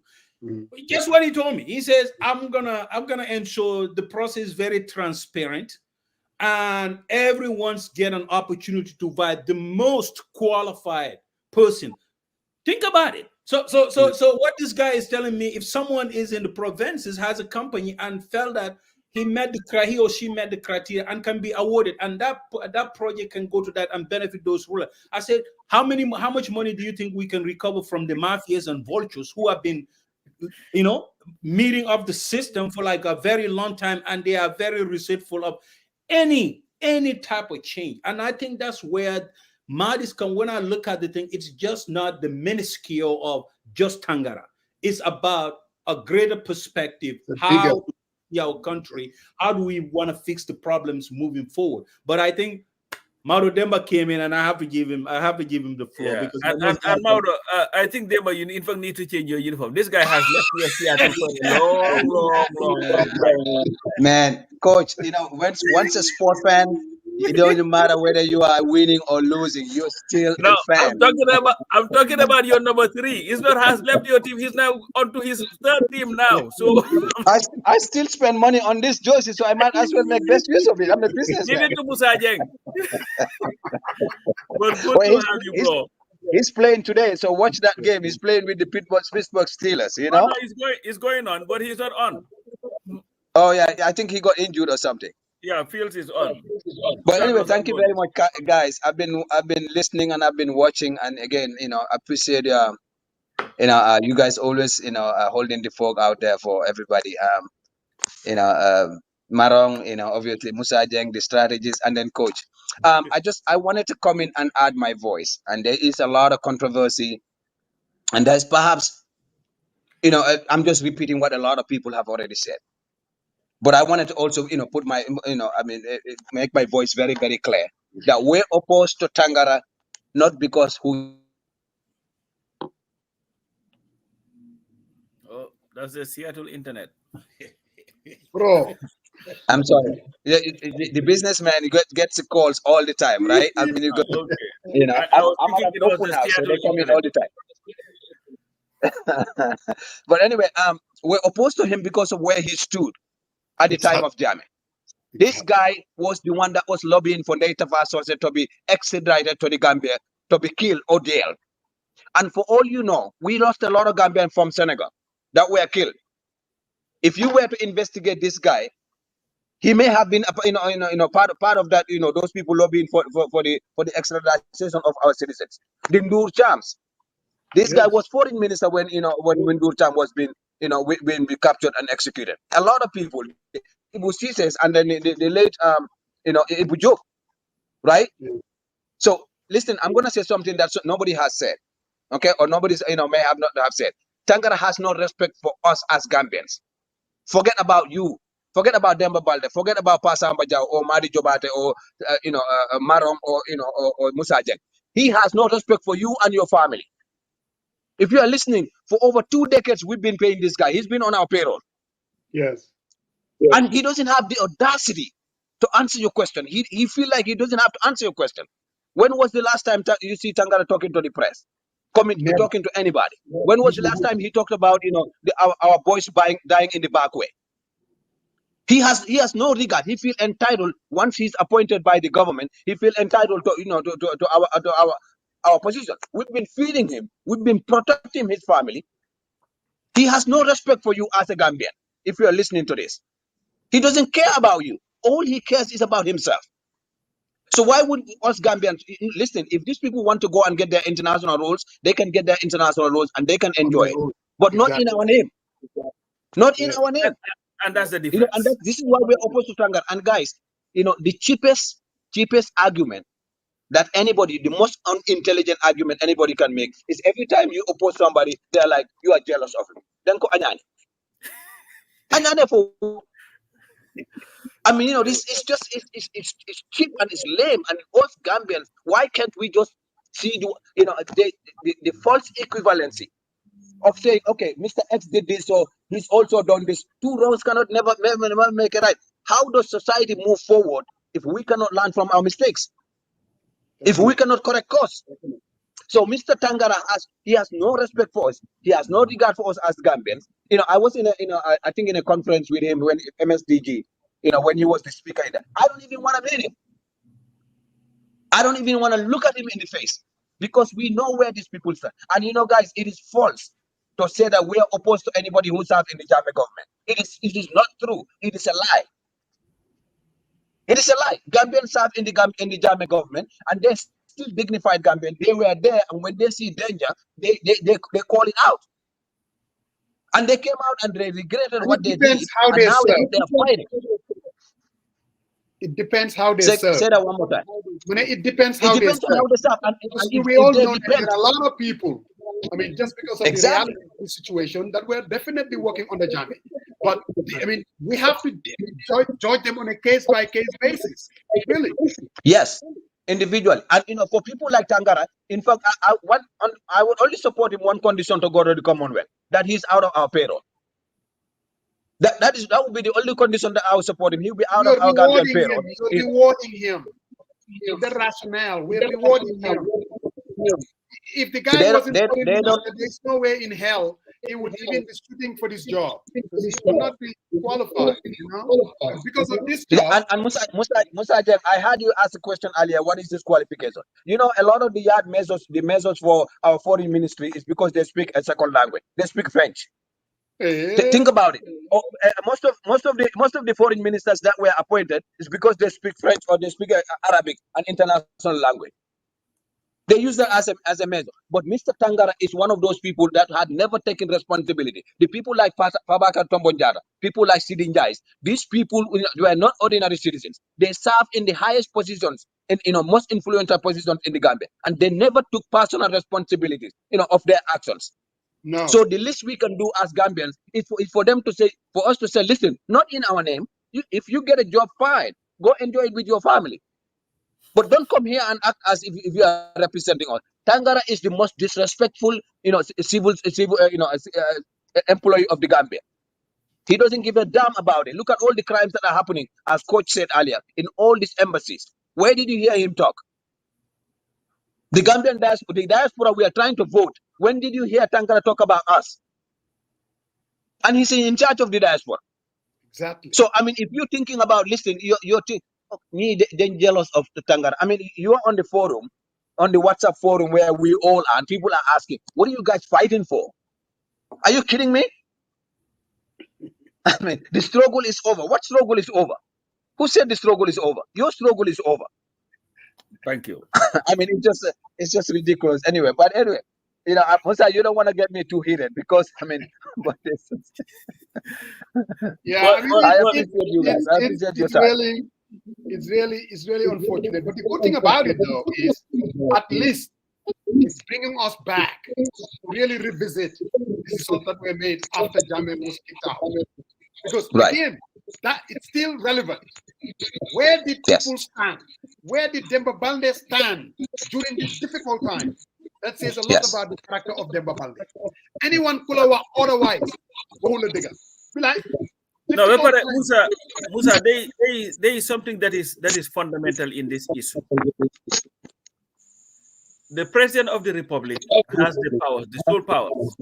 Guess what he told me? He says, I'm gonna ensure the process is very transparent and everyone's get an opportunity to provide the most qualified person. Think about it. So what this guy is telling me, if someone is in the provinces, has a company and felt that he or she met the criteria and can be awarded, and that project can go to that and benefit those rulers. I said, how much money do you think we can recover from the mafias and vultures who have been, meeting up the system for like a very long time, and they are very resentful of any type of change. And I think that's where Madis come. When I look at the thing, it's just not the minuscule of just Tangara. It's about a greater perspective. How to see our country? How do we want to fix the problems moving forward? But I think Mauro Demba came in, and I have to give him the floor. Yeah. Because and Mauro, I think Demba, you in fact need to change your uniform. This guy has left Seattle for a long. Man, coach, once a sport fan, It doesn't matter whether you are winning or losing. You're still No, a fan. I'm talking about your number 3. He's not has left your team. He's now on to his 3rd team now. So I still spend money on this jersey, so I might as well make best use of it. I'm a give businessman. it to Musa Jeng. But good Well, to have you, bro. he's playing today, so watch that game. He's playing with the Pittsburgh Steelers, you Oh, know? no, he's going on, but he's not on. Oh, yeah, I think he got injured or something. Yeah, Fields is on. But anyway, Shadows thank and you very Moses. much, guys. I've been listening and I've been watching, and again, I appreciate you guys always holding the fog out there for everybody. Marong, obviously Musa Jeng, the strategist, and then coach. I wanted to come in and add my voice, and there is a lot of controversy, and there's perhaps, I'm just repeating what a lot of people have already said. But I wanted to also, put my, make my voice very, very clear that we're opposed to Tangara, not because who. Oh, that's the Seattle internet. Bro. I'm sorry. The businessman gets the calls all the time, right? I mean, Okay. I I'm was at thinking an it was open the house, so Seattle they come in internet. all the time. But anyway, we're opposed to him because of where he stood at the time of Jammeh. This guy was the one that was lobbying for Native Associates to be extradited to the Gambia, to be killed or jailed. And for all you know, we lost a lot of Gambians from Senegal that were killed. If you were to investigate this guy, he may have been, part of that, those people lobbying for the extradition of our citizens. The Ndur Chams. This guy was foreign minister when Ndur Cham was being captured and executed. A lot of people, Ibu Sises, and then the late, Ibu Job, right? So listen, I'm going to say something that nobody has said, okay, or nobody's, may have not have said. Tangara has no respect for us as Gambians. Forget about you. Forget about Demba Balde. Forget about Pasamba Jau or Madi Jobate or Marong or Musa Jeng. He has no respect for you and your family. If you are listening, for over 2 decades we've been paying this guy. He's been on our payroll. Yes. And he doesn't have the audacity to answer your question. He feel like he doesn't have to answer your question. When was the last time you see Tangara talking to the press? Talking to anybody? When was the last time he talked about our boys dying in the back way? He has no regard. He feels entitled once he's appointed by the government. He feels entitled to our position. We've been feeding him. We've been protecting his family. He has no respect for you as a Gambian. If you are listening to this, he doesn't care about you. All he cares is about himself. So why would us Gambians listen? If these people want to go and get their international roles, they can get their international roles and they can enjoy it, but not in our name. Not in our name. And that's the difference. This is why we're opposed to Tangara. And guys, the cheapest argument that anybody, the most unintelligent argument anybody can make is every time you oppose somebody, they're like, you are jealous of him. Then go anyani. Anyani for. I mean, this is just it's cheap and it's lame. And us Gambians, why can't we just see the false equivalency of saying, okay, Mr. X did this, so he's also done this. Two wrongs cannot never make it right. How does society move forward if we cannot learn from our mistakes? If we cannot correct course? So Mr. Tangara has no respect for us. He has no regard for us as Gambians. I was I think in a conference with him when MSDG, when he was the speaker. I don't even want to meet him. I don't even want to look at him in the face because we know where these people stand. And guys, it is false to say that we are opposed to anybody who serves in the Jammeh government. It is not true. It is a lie. It is a lie. Gambians serve in the Jammeh government, and they're still dignified Gambians. They were there, and when they see danger, they call it out. And they came out and they regretted what they did, and now they're fighting. It depends how they serve. Say that one more time. It depends how they serve. And we all know that there are a lot of people, I mean, just because of the reality of the situation, that we're definitely working on the Jammeh. But, I mean, we have to judge them on a case-by-case basis, really. Yes, individually. And, for people like Tangara, in fact, I would only support him one condition to go to the Commonwealth, that he's out of our payroll. That would be the only condition that I would support him. He'll be out of our Gambian payroll. You're rewarding him. with the rationale. We're rewarding him. If the guy They wasn't don't- foreign they minister, don't- there's no way in hell he would even be shooting for this job because he would not be qualified, But because of this job, And Musa Jeff, I heard you ask a question earlier. What is this qualification? You know, a lot of the yard measures for our foreign ministry is because they speak a second language. They speak French. Think about it. Most of the foreign ministers that were appointed is because they speak French or they speak Arabic, an international language. They use that as a measure. But Mr. Tangara is one of those people that had never taken responsibility. The people like Fabakary Tombong, people like Sidin Jais, these people were not ordinary citizens. They serve in the highest positions, in most influential positions in the Gambia, and they never took personal responsibilities, of their actions. no. So the least we can do as Gambians is for them to say, for us to say, listen, not in our name. If you get a job, fine, go enjoy it with your family. But don't come here and act as if you are representing us. Tangara is the most disrespectful, civil, employee of the Gambia. He doesn't give a damn about it. Look at all the crimes that are happening, as Coach said earlier, in all these embassies. Where did you hear him talk? The Gambian diaspora, we are trying to vote. When did you hear Tangara talk about us? And he's in charge of the diaspora. Exactly. So, I mean, if you're thinking about, listen, you're then jealous of the Tangara. I mean, you're on the forum, on the WhatsApp forum where we all are, and people are asking, what are you guys fighting for? Are you kidding me? I mean, the struggle is over. What struggle is over? Who said the struggle is over? Your struggle is over. Thank you. I mean, it's just ridiculous. Anyway, Musa, you don't want to get me too heated because, I mean, but Yeah, I mean, I appreciate you guys. I appreciate your time. It's really unfortunate. But the good thing about it, though, is at least it's bringing us back to really revisit decisions that were made after Jammeh was kicked out. Because again, that it's still relevant. Where did people stand? Where did Demba Balde stand during this difficult time? That says a lot about the character of Demba Balde. Anyone could have otherwise. Like, no, but Musa, there is something that is fundamental in this issue. The president of the republic has the powers, the sole powers,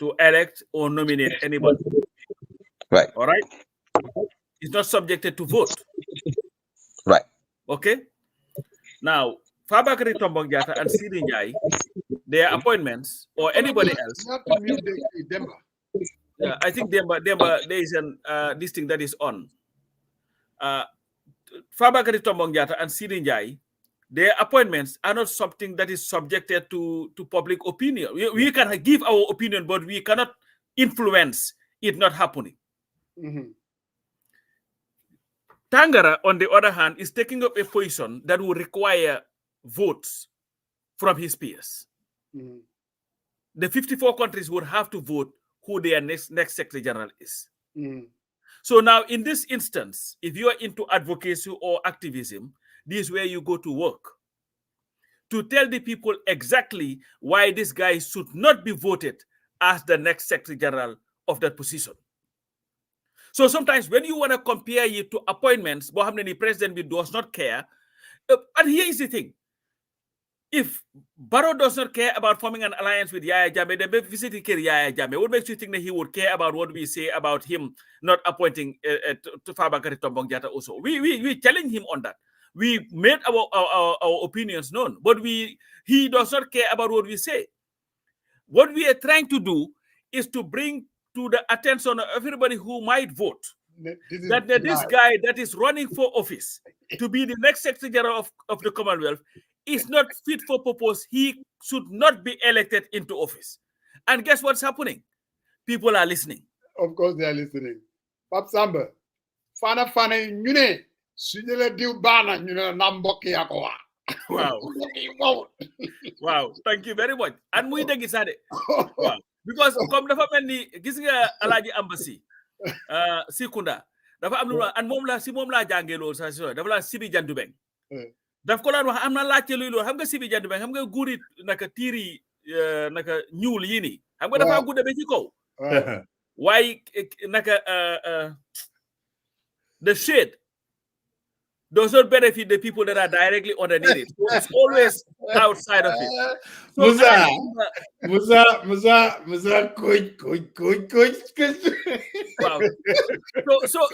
to elect or nominate anybody. Right. All right. It's not subjected to vote. Right. Okay. Now, Fabakary Tombong Jatta and Sidin Jai, their appointments or anybody else. You have to mute Demba. Yeah, I think Demba, there is this thing that is on. Fabakary Tombong Jatta and Sidin Jai, their appointments are not something that is subjected to public opinion. We can give our opinion, but we cannot influence it not happening. Mm-hmm. Tangara, on the other hand, is taking up a position that will require votes from his peers. Mm-hmm. The 54 countries would have to vote who their next Secretary General is. Mm-hmm. So now, in this instance, if you are into advocacy or activism, this is where you go to work. To tell the people exactly why this guy should not be voted as the next Secretary General of that position. So sometimes when you want to compare it to appointments, the president does not care. And here is the thing. If Barrow does not care about forming an alliance with Yaya Jammeh, then visiting Yaya Jammeh, what makes you think that he would care about what we say about him not appointing to Fabakary Tombong Jatta also? We telling him on that. We made our opinions known, but he does not care about what we say. What we are trying to do is to bring to the attention of everybody who might vote that this guy that is running for office to be the next Secretary General of the Commonwealth is not fit for purpose. He should not be elected into office. And guess what's happening? People are listening. Of course they are listening. Pap Samba, fana nyune, sujele diu bana nyune namboki yakowa. Wow. Wow. Thank you very much. And we think it's wow. Because comme dafa melni gis nga Alhaji Embassy Sikunda dafa am lu and mom la jangé lol sa dafa la Sibi Jandubeng daf ko lan wax am na laacc luy lol xam nga Sibi Jandubeng xam nga guurit naka tiri naka ñuul yi ni xam nga dafa gudde be ci kaw waaye naka the shade does not benefit the people that are directly underneath it. So it's always outside of it. So wow.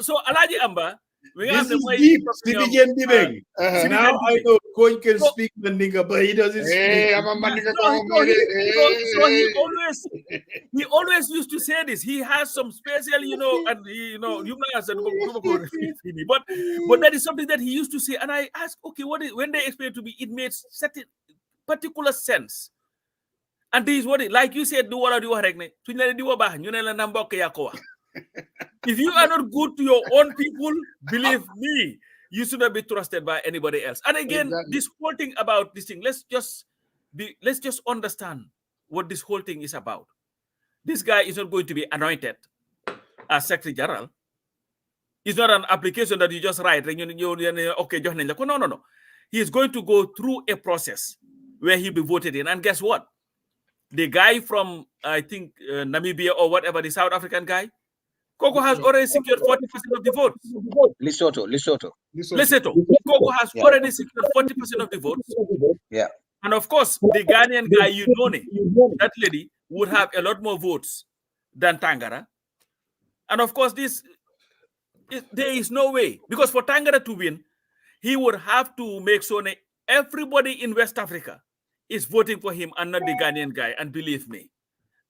So Alaji Amba, this is deep. Citizen Dibeng. Now I know Coach can speak Mandinka, but he doesn't speak. So he always used to say this. He has some special, and you might have said, but that is something that he used to say. And I asked, okay, when they explained to me, it made certain particular sense. And this is what like you said, if you are not good to your own people, believe me, you should not be trusted by anybody else. And again, this whole thing about this thing, let's just understand what this whole thing is about. This guy is not going to be anointed as Secretary General. It's not an application that you just write and okay, no. He is going to go through a process where he'll be voted in. And guess what? The guy from, I think, Namibia or whatever, the South African guy, Coco has already secured 40% of the votes. Lesotho. Coco has already secured 40% of the votes. Yeah. And of course, the Ghanaian guy, that lady would have a lot more votes than Tangara. And of course, there is no way. Because for Tangara to win, he would have to make sure that everybody in West Africa is voting for him and not the Ghanaian guy. And believe me,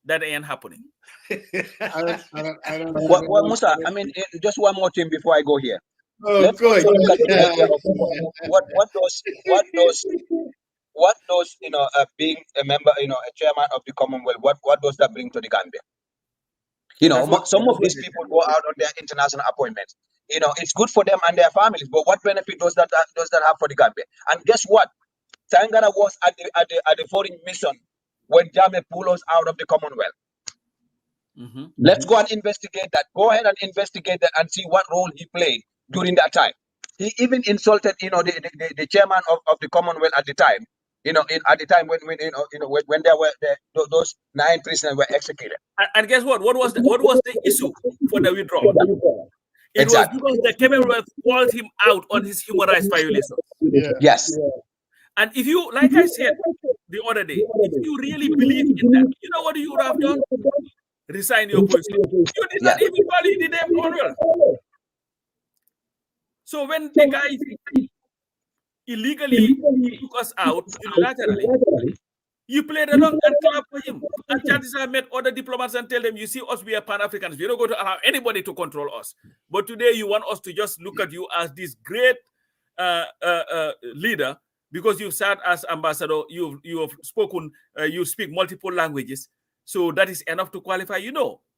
that ain't happening. I don't know. Well, Musa, I mean, just one more thing before I go here. Oh, good. What does being a member, a chairman of the Commonwealth, what does that bring to the Gambia? Some of these people go out on their international appointments. It's good for them and their families, but what benefit does that have for the Gambia? And guess what? Tangara was at the foreign mission when Jammeh pulled us out of the Commonwealth. Mm-hmm. Let's go and investigate that. Go ahead and investigate that and see what role he played during that time. He even insulted, the chairman of the Commonwealth at the time. At the time when there were those 9 prisoners were executed. And guess what? What was the issue for the withdrawal? It was because the Commonwealth called him out on his human rights violations. Yeah. Yes. And if you, like I said the other day, if you really believe in that, you know what you would have done? Resign your position. You did not even value the damn Commonwealth. So when the guy illegally took us out unilaterally, you played along and clapped for him. And chances have met other diplomats and tell them, you see us, we are Pan-Africans. We're not going to allow anybody to control us. But today you want us to just look at you as this great leader because you've sat as ambassador, you have spoken, you speak multiple languages. So that is enough to qualify.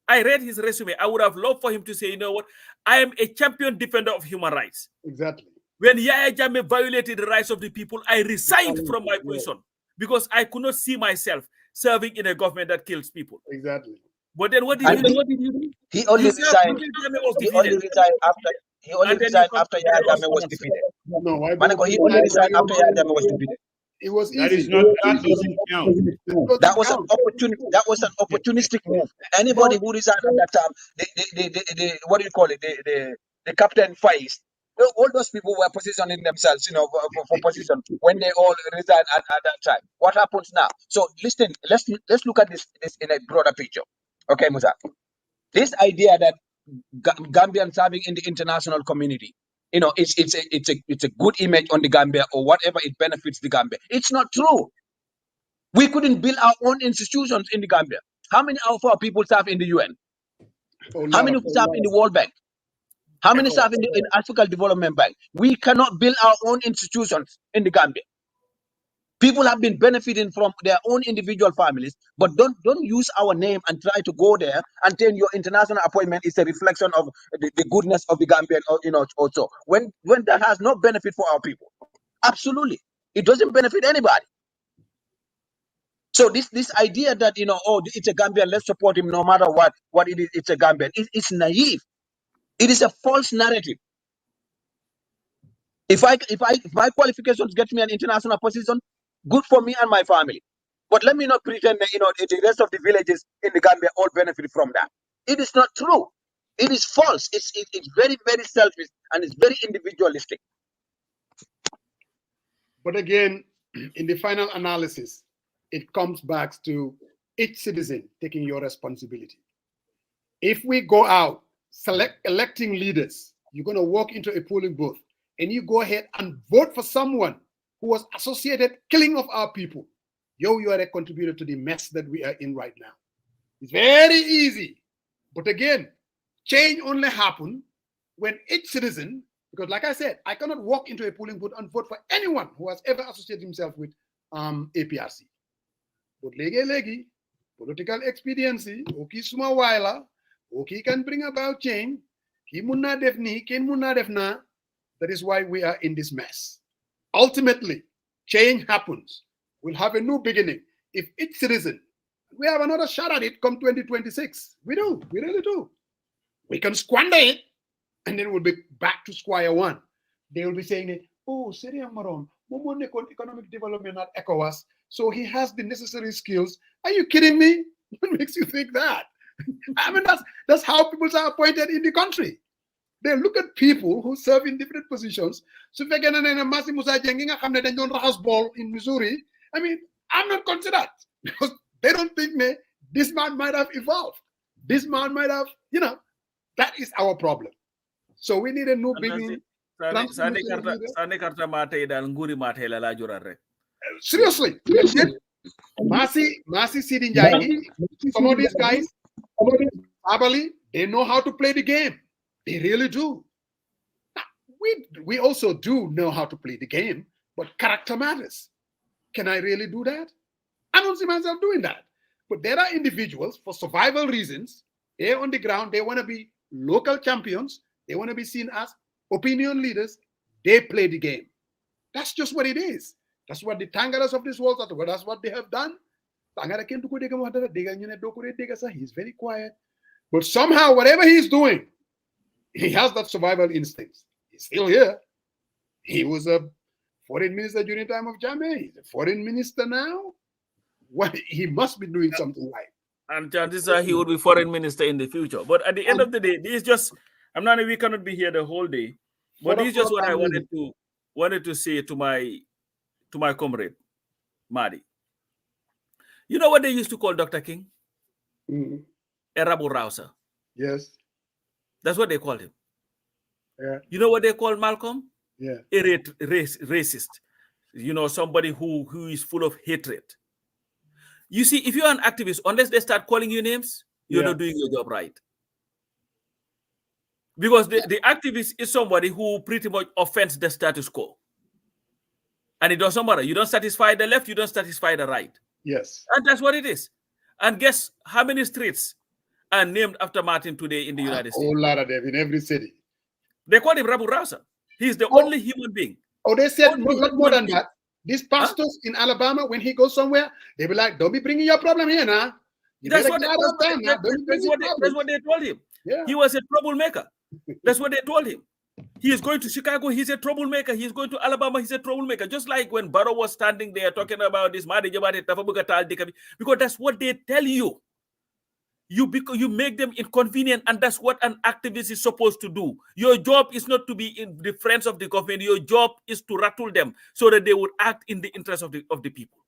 I read his resume. I would have loved for him to say, you know what? I am a champion defender of human rights. Exactly. When Yahya Jammeh violated the rights of the people, I resigned from my position because I could not see myself serving in a government that kills people. Exactly. But then what did you do? He only resigned after Yahya Jammeh was defeated. No, why He only resigned after Yahya Jammeh was defeated. It was That easy. doesn't count. That was an opportunity. That was an opportunistic move. Anybody who resigned at that time, the what do you call it? The captain Faiz. All those people were positioning themselves, for position when they all resigned at that time. What happens now? So listen, let's look at this in a broader picture. Okay, Musa. This idea that Gambians serving in the international community, it's a good image on the Gambia or whatever it benefits the Gambia. It's not true. We couldn't build our own institutions in the Gambia. How many of our people serve in the UN? How many serve in the World Bank? How many serve in the African Development Bank? We cannot build our own institutions in the Gambia. People have been benefiting from their own individual families, but don't use our name and try to go there and tell your international appointment is a reflection of the goodness of the Gambian, also. When that has no benefit for our people. Absolutely. It doesn't benefit anybody. So this idea that, it's a Gambian, let's support him no matter what it is, it's a Gambian. It's naive. It is a false narrative. If my qualifications get me an international position, good for me and my family. But let me not pretend that, the rest of the villages in the Gambia all benefit from that. It is not true. It is false. It's very, very selfish and it's very individualistic. But again, in the final analysis, it comes back to each citizen taking your responsibility. If we go out, electing leaders, you're going to walk into a polling booth and you go ahead and vote for someone who was associated killing of our people. You are a contributor to the mess that we are in right now. It's very easy. But again, change only happens when each citizen, because like I said, I cannot walk into a polling booth and vote for anyone who has ever associated himself with APRC. But legi, political expediency, okay, suma waila, okay, can bring about change. Ki munna def ni, ken munna def na. That is why we are in this mess. Ultimately, change happens. We'll have a new beginning. If each citizen, we have another shot at it come 2026. We do, we really do. We can squander it, and then we'll be back to square one. They will be saying, oh, Syria Maron, economic development at ECOWAS, so he has the necessary skills. Are you kidding me? What makes you think that? I mean, that's how people are appointed in the country. They look at people who serve in different positions. So if again, Masi Musa ball in Missouri, I mean, I'm not considered because they don't think this man might have evolved. This man might have, that is our problem. So we need a new beginning. Seriously, Masi Sidi Njai, some of these guys, Abali, they know how to play the game. They really do. Now, we also do know how to play the game, but character matters. Can I really do that? I don't see myself doing that. But there are individuals, for survival reasons, they're on the ground, they want to be local champions, they want to be seen as opinion leaders, they play the game. That's just what it is. That's what the Tangaras of this world are. That's what they have done. He's very quiet. But somehow, whatever he's doing, he has that survival instinct. He's still here. He was a foreign minister during the time of Jammeh. He's a foreign minister now. What he must be doing something right. And chances are he will be foreign minister in the future. But at the end of the day, this is just, we cannot be here the whole day. But this is just what I wanted to say to my comrade, Madi. You know what they used to call Dr. King? A rabble rouser. Yes. That's what they called him. Yeah. You know what they call Malcolm? Yeah. A racist. Somebody who is full of hatred. You see, if you're an activist, unless they start calling you names, you're not doing your job right. Because the activist is somebody who pretty much offends the status quo. And it doesn't matter. You don't satisfy the left, you don't satisfy the right. Yes. And that's what it is. And guess how many streets are named after Martin today in the United States? A whole lot of them in every city. They call him Rabu Rouser. He's the only human being. Oh, they said not more than that. These pastors in Alabama, when he goes somewhere, they be like, don't be bringing your problem here now. That's what they told him. Yeah. He was a troublemaker. That's what they told him. He is going to Chicago, he's a troublemaker. He's going to Alabama, he's a troublemaker. Just like when Barrow was standing there talking about this, because that's what they tell you. You make them inconvenient, and that's what an activist is supposed to do. Your job is not to be in the friends of the government. Your job is to rattle them so that they would act in the interest of the people.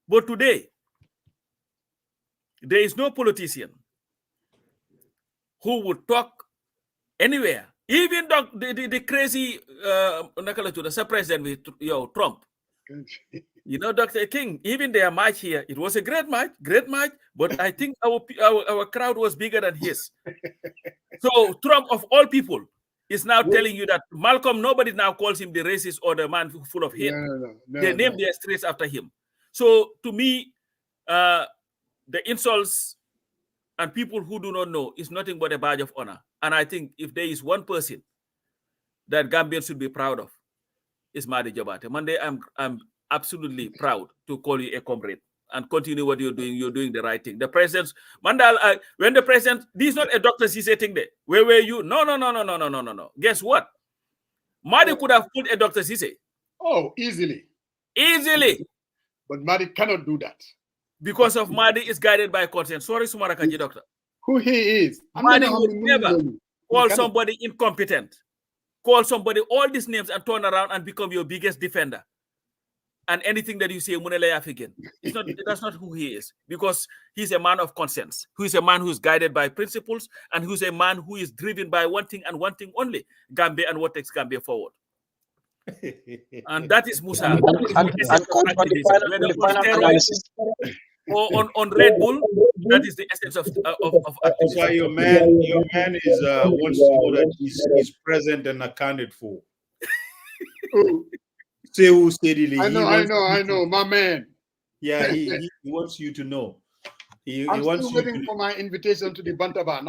But today, there is no politician who would talk anywhere. Even the crazy the president with Trump. Dr. King, even their march here, it was a great march, but I think our crowd was bigger than his. So Trump, of all people, is now telling you that Malcolm, nobody now calls him the racist or the man full of hate. They named their streets after him. So to me, the insults and people who do not know is nothing but a badge of honor. And I think if there is one person that Gambians should be proud of, is Madi Jabate. Monday, I'm absolutely proud to call you a comrade and continue what you're doing. You're doing the right thing. The president, Mandal, when the president, this is not a Dr. Cisse thing there. Where were you? No. Guess what? Madi could have put a Dr. Cisse. Oh, easily. But Madi cannot do that. Because of Madi is guided by consent. Sorry, Sumarakaji, doctor. Who he is. Madi would never call somebody incompetent. call somebody all these names and turn around and become your biggest defender. And anything that you say, Munele African, it's not. That's not who he is, because he's a man of conscience, who is a man who is guided by principles, and who's a man who is driven by one thing and one thing only: Gambia and what takes Gambia forward. And that is Musa. And coach, on the final analysis, or on Red Bull, that is the essence of activism. So your man is wants to know that he's present and accounted for. Say who steadily. I know, my man. Yeah, he wants you to know. He I'm wants still you waiting to. for my invitation to the Bantaba.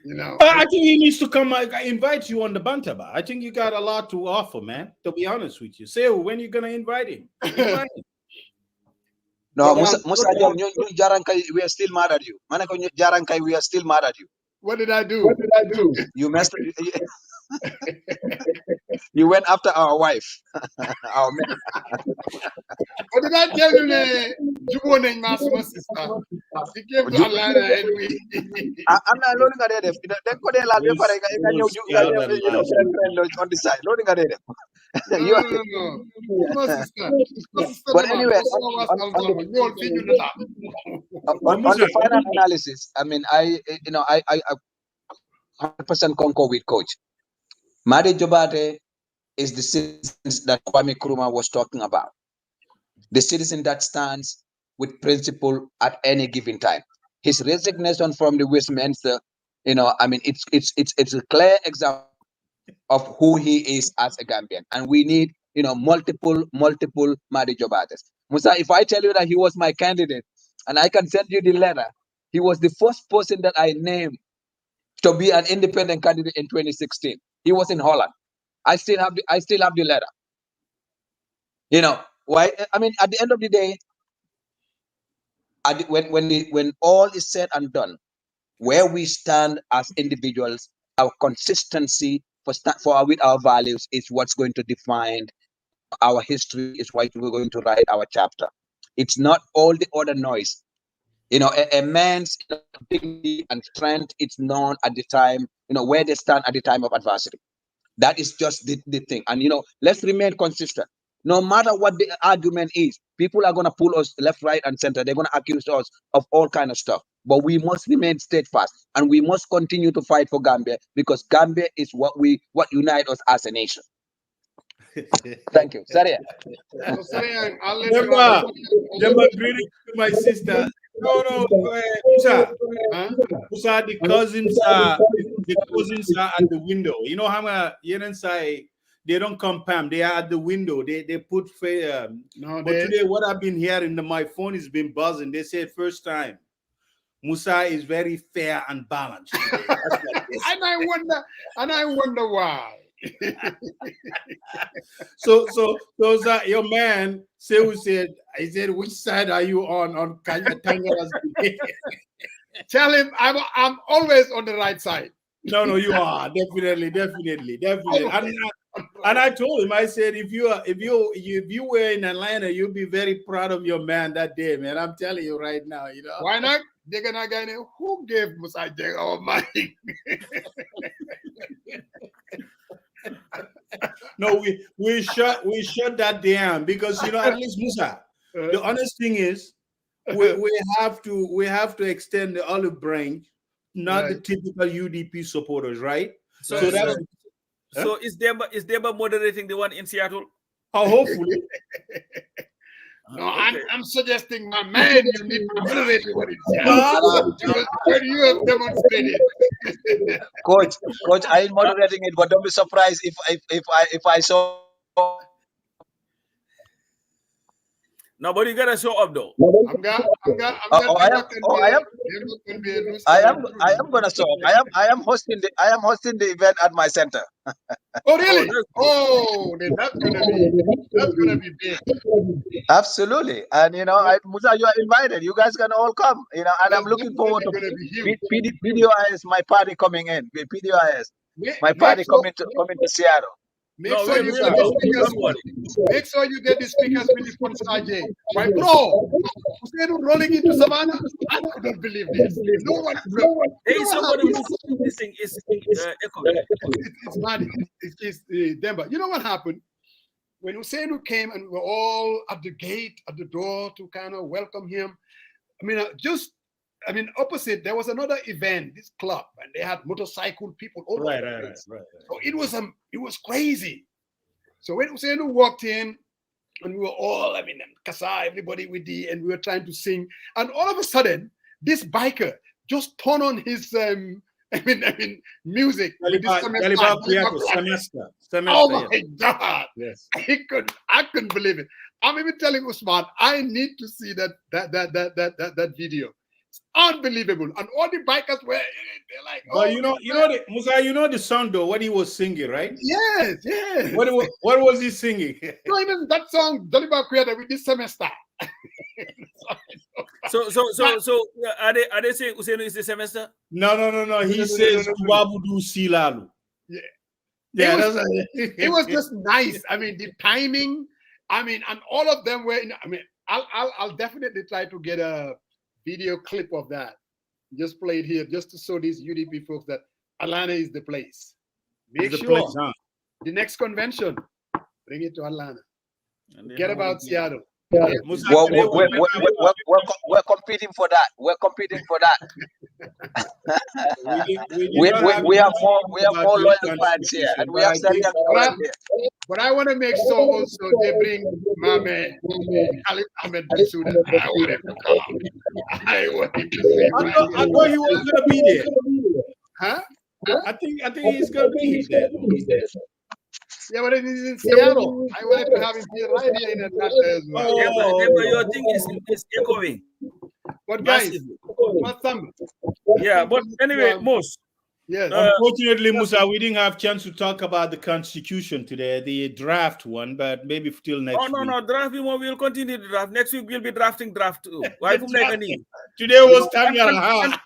You know. I think he needs to come. I invite you on the Bantaba. I think you got a lot to offer, man. To be honest with you, say when you're gonna invite him. Invite him. No, Musa, Jarankai, we are still mad at you. Manako Jarankai, we are still mad at you. What did I do? You messed. You went after our wife. Our man. What did I tell you? Juboning my sister. He came to Atlanta and we. I'm not loading at it. Then go there, like, on the side. Loading at it. No. My sister. But anyway, on the final analysis, I mean, I 100% concur with Coach. Madi Jobate is the citizens that Kwame Nkrumah was talking about. The citizen that stands with principle at any given time. His resignation from the Westminster, it's a clear example of who he is as a Gambian. And we need, multiple Madi Jobates. Musa, if I tell you that he was my candidate, and I can send you the letter, he was the first person that I named to be an independent candidate in 2016. He was in Holland. I still have the letter. Why? I mean, at the end of the day, when all is said and done, where we stand as individuals, our consistency with our values is what's going to define our history, is what we're going to write our chapter. It's not all the other noise. A man's dignity and strength, it's known at the time, where they stand at the time of adversity. That is just the thing. And, let's remain consistent. No matter what the argument is, people are going to pull us left, right, and center. They're going to accuse us of all kind of stuff. But we must remain steadfast, and we must continue to fight for Gambia, because Gambia is what unites us as a nation. Thank you. Saria. Demba, greeting to my sister. No, Musa. Musa, the cousins are at the window. You know how inside they don't come Pam. They are at the window. They put today what I've been hearing, my phone has been buzzing. They said first time Musa is very fair and balanced. And I wonder why. So your man said, which side are you on Tangara's debate? Tell him I'm always on the right side. No, you are definitely. And I told him, I said, if you were in Atlanta, you'd be very proud of your man that day, man. I'm telling you right now, Why not? They're gonna get it. Who gave Musa Jeng our money? No, we shut that down, because at least Musa. The honest thing is, we have to extend the olive branch, not the typical UDP supporters, right? So is Demba moderating the one in Seattle? Hopefully. No, okay. I'm suggesting, my man, you need to moderate what it says. What you have demonstrated. Coach, I am moderating it, but don't be surprised if I saw. No, but you gotta show up though. I am gonna show up. I am hosting the event at my center. Oh really? Then that's gonna be big. Absolutely. And Musa, you are invited. You guys can all come. And I'm looking forward to PDOIS, my party coming in. PDOIS, my party coming to Seattle. Make sure you get the speakers. Make sure you get the speakers with the phone Sajay. My bro, Hussein rolling into Savannah. I couldn't believe this. No one. There is somebody who's this thing is echoing. It's mad. It's Denver. You know what happened? When Hussein came and we were all at the gate, at the door to kind of welcome him. Opposite, there was another event, this club, and they had motorcycle people all over the place. Right. So it was crazy. So when Hussein walked in, and we were all, Kasa, everybody and we were trying to sing, and all of a sudden, this biker just turned on his music. Semester. Oh my God! Yes, I couldn't believe it. I'm even telling Usman, I need to see that video. It's unbelievable, and all the bikers were they're like, oh, but Musa, the song though, what he was singing, right? Yes. What was he singing? No, even that song Doliba created with this semester. So are they saying Hussein is the semester? No. He says Wabudu Silalu. Yeah. It was just nice. The timing. And all of them were. I'll definitely try to get a video clip of that. Just play it here, just to show these UDP folks that Atlanta is the place. Make sure the next convention, bring it to Atlanta. Forget about Seattle. Well, we're competing for that. We're competing for that. we have more loyal fans here, and we have Syrian fans here. But I want to make sure also they bring my man, Khalid Ahmed Bensouda. I want him to see. I thought he was going to be there. Huh? I think he's going to be there. Yeah, but he's in Seattle. I wanted to have him here right here in Atlanta as well. But your thing is echoing. But guys, but anyway, most. Yes. Unfortunately, Musa, we didn't have a chance to talk about the Constitution today, the draft one, but maybe till next week. No, drafting one, we'll continue to draft. Next week, we'll be drafting draft too. Why Today was Tangara.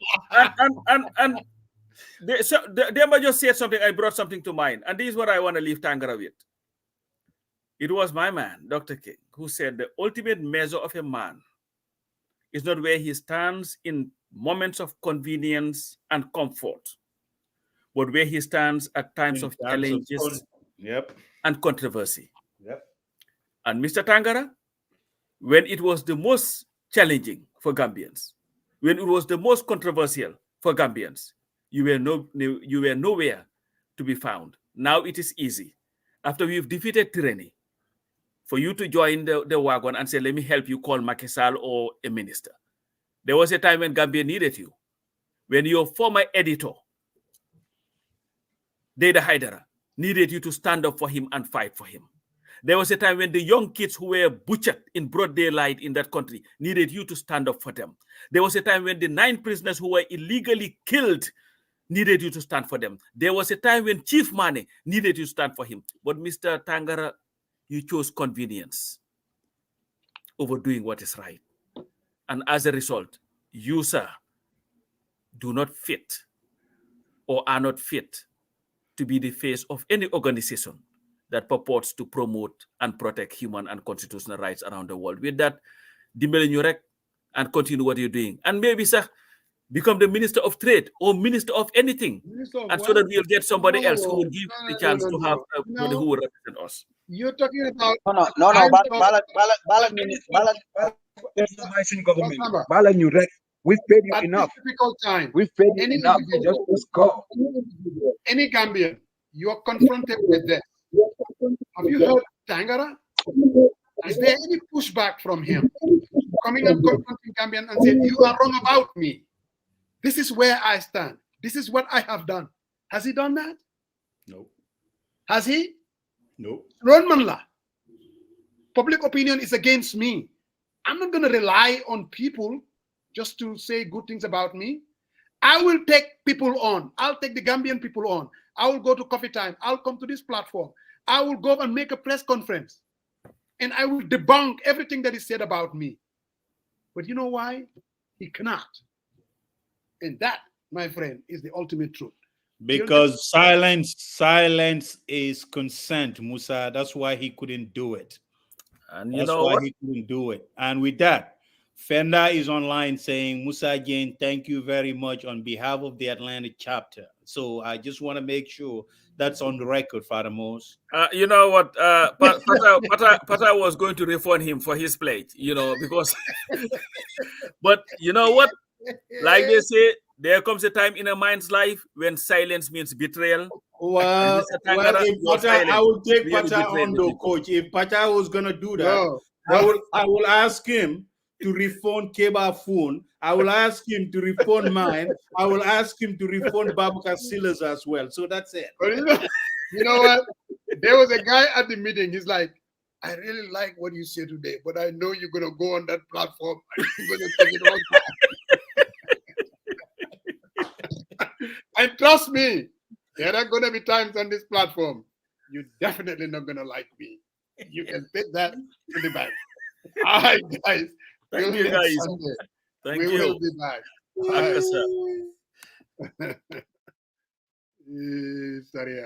And Demba just said something, I brought something to mind, and this is what I want to leave Tangara with. It was my man, Dr. King, who said the ultimate measure of a man is not where he stands in moments of convenience and comfort, but where he stands at times of challenges and controversy. And Mr. Tangara, when it was the most challenging for Gambians, when it was the most controversial for Gambians, you were nowhere to be found. Now it is easy. After we've defeated tyranny, for you to join the wagon and say, let me help you call Macky Sall or a minister. There was a time when Gambia needed you. When your former editor, Deda Haidara, needed you to stand up for him and fight for him. There was a time when the young kids who were butchered in broad daylight in that country needed you to stand up for them. There was a time when the 9 prisoners who were illegally killed needed you to stand for them. There was a time when Chief Mane needed you to stand for him. But Mr. Tangara, you chose convenience over doing what is right. And as a result, you, sir, do not fit or are not fit to be the face of any organization that purports to promote and protect human and constitutional rights around the world. With that, dimbele ñu rek and continue what you're doing. And maybe, sir, become the Minister of Trade or Minister of anything. And so that we'll get somebody else who will give the chance to have somebody who will represent us. You're talking about we've paid you enough. Difficult time. We've paid you enough. Just go. Any Gambian, you are confronted with this. Have you heard Tangara? Is there any pushback from him? Coming and confronting Gambian and saying, you are wrong about me. This is where I stand. This is what I have done. Has he done that? No. Has he? No. Ronmanla. Public opinion is against me. I'm not going to rely on people just to say good things about me. I will take people on. I'll take the Gambian people on. I will go to coffee time. I'll come to this platform. I will go and make a press conference. And I will debunk everything that is said about me. But you know why? He cannot. And that, my friend, is the ultimate truth. Because silence is consent, Musa. That's why he couldn't do it. And you That's know why what? he couldn't do it. And with that, Fenda is online saying, Musa Jane, thank you very much on behalf of the Atlantic chapter. So I just want to make sure that's on the record, Father Mose. You know what? Pata was going to refund him for his plate, because. But you know what? Like they say, there comes a time in a man's life when silence means betrayal. Well, Mr. Tangara, if your Pata, I silence will take really Pata betrayed on the the people. coach. If Pata was gonna do that, No, I will ask him to refund Keba phone. I will ask him to refund mine. I will ask him to refund Babuka Silas as well. So that's it. but you know what? There was a guy at the meeting. He's like, I really like what you say today, but I know you're gonna go on that platform and you're gonna take it all back. And trust me, there are gonna be times on this platform you're definitely not gonna like me. You can take that to the bank. All right, guys. Thank Till you, next guys. Sunday. Thank We you. will be back. All right. Akasa. Sorry.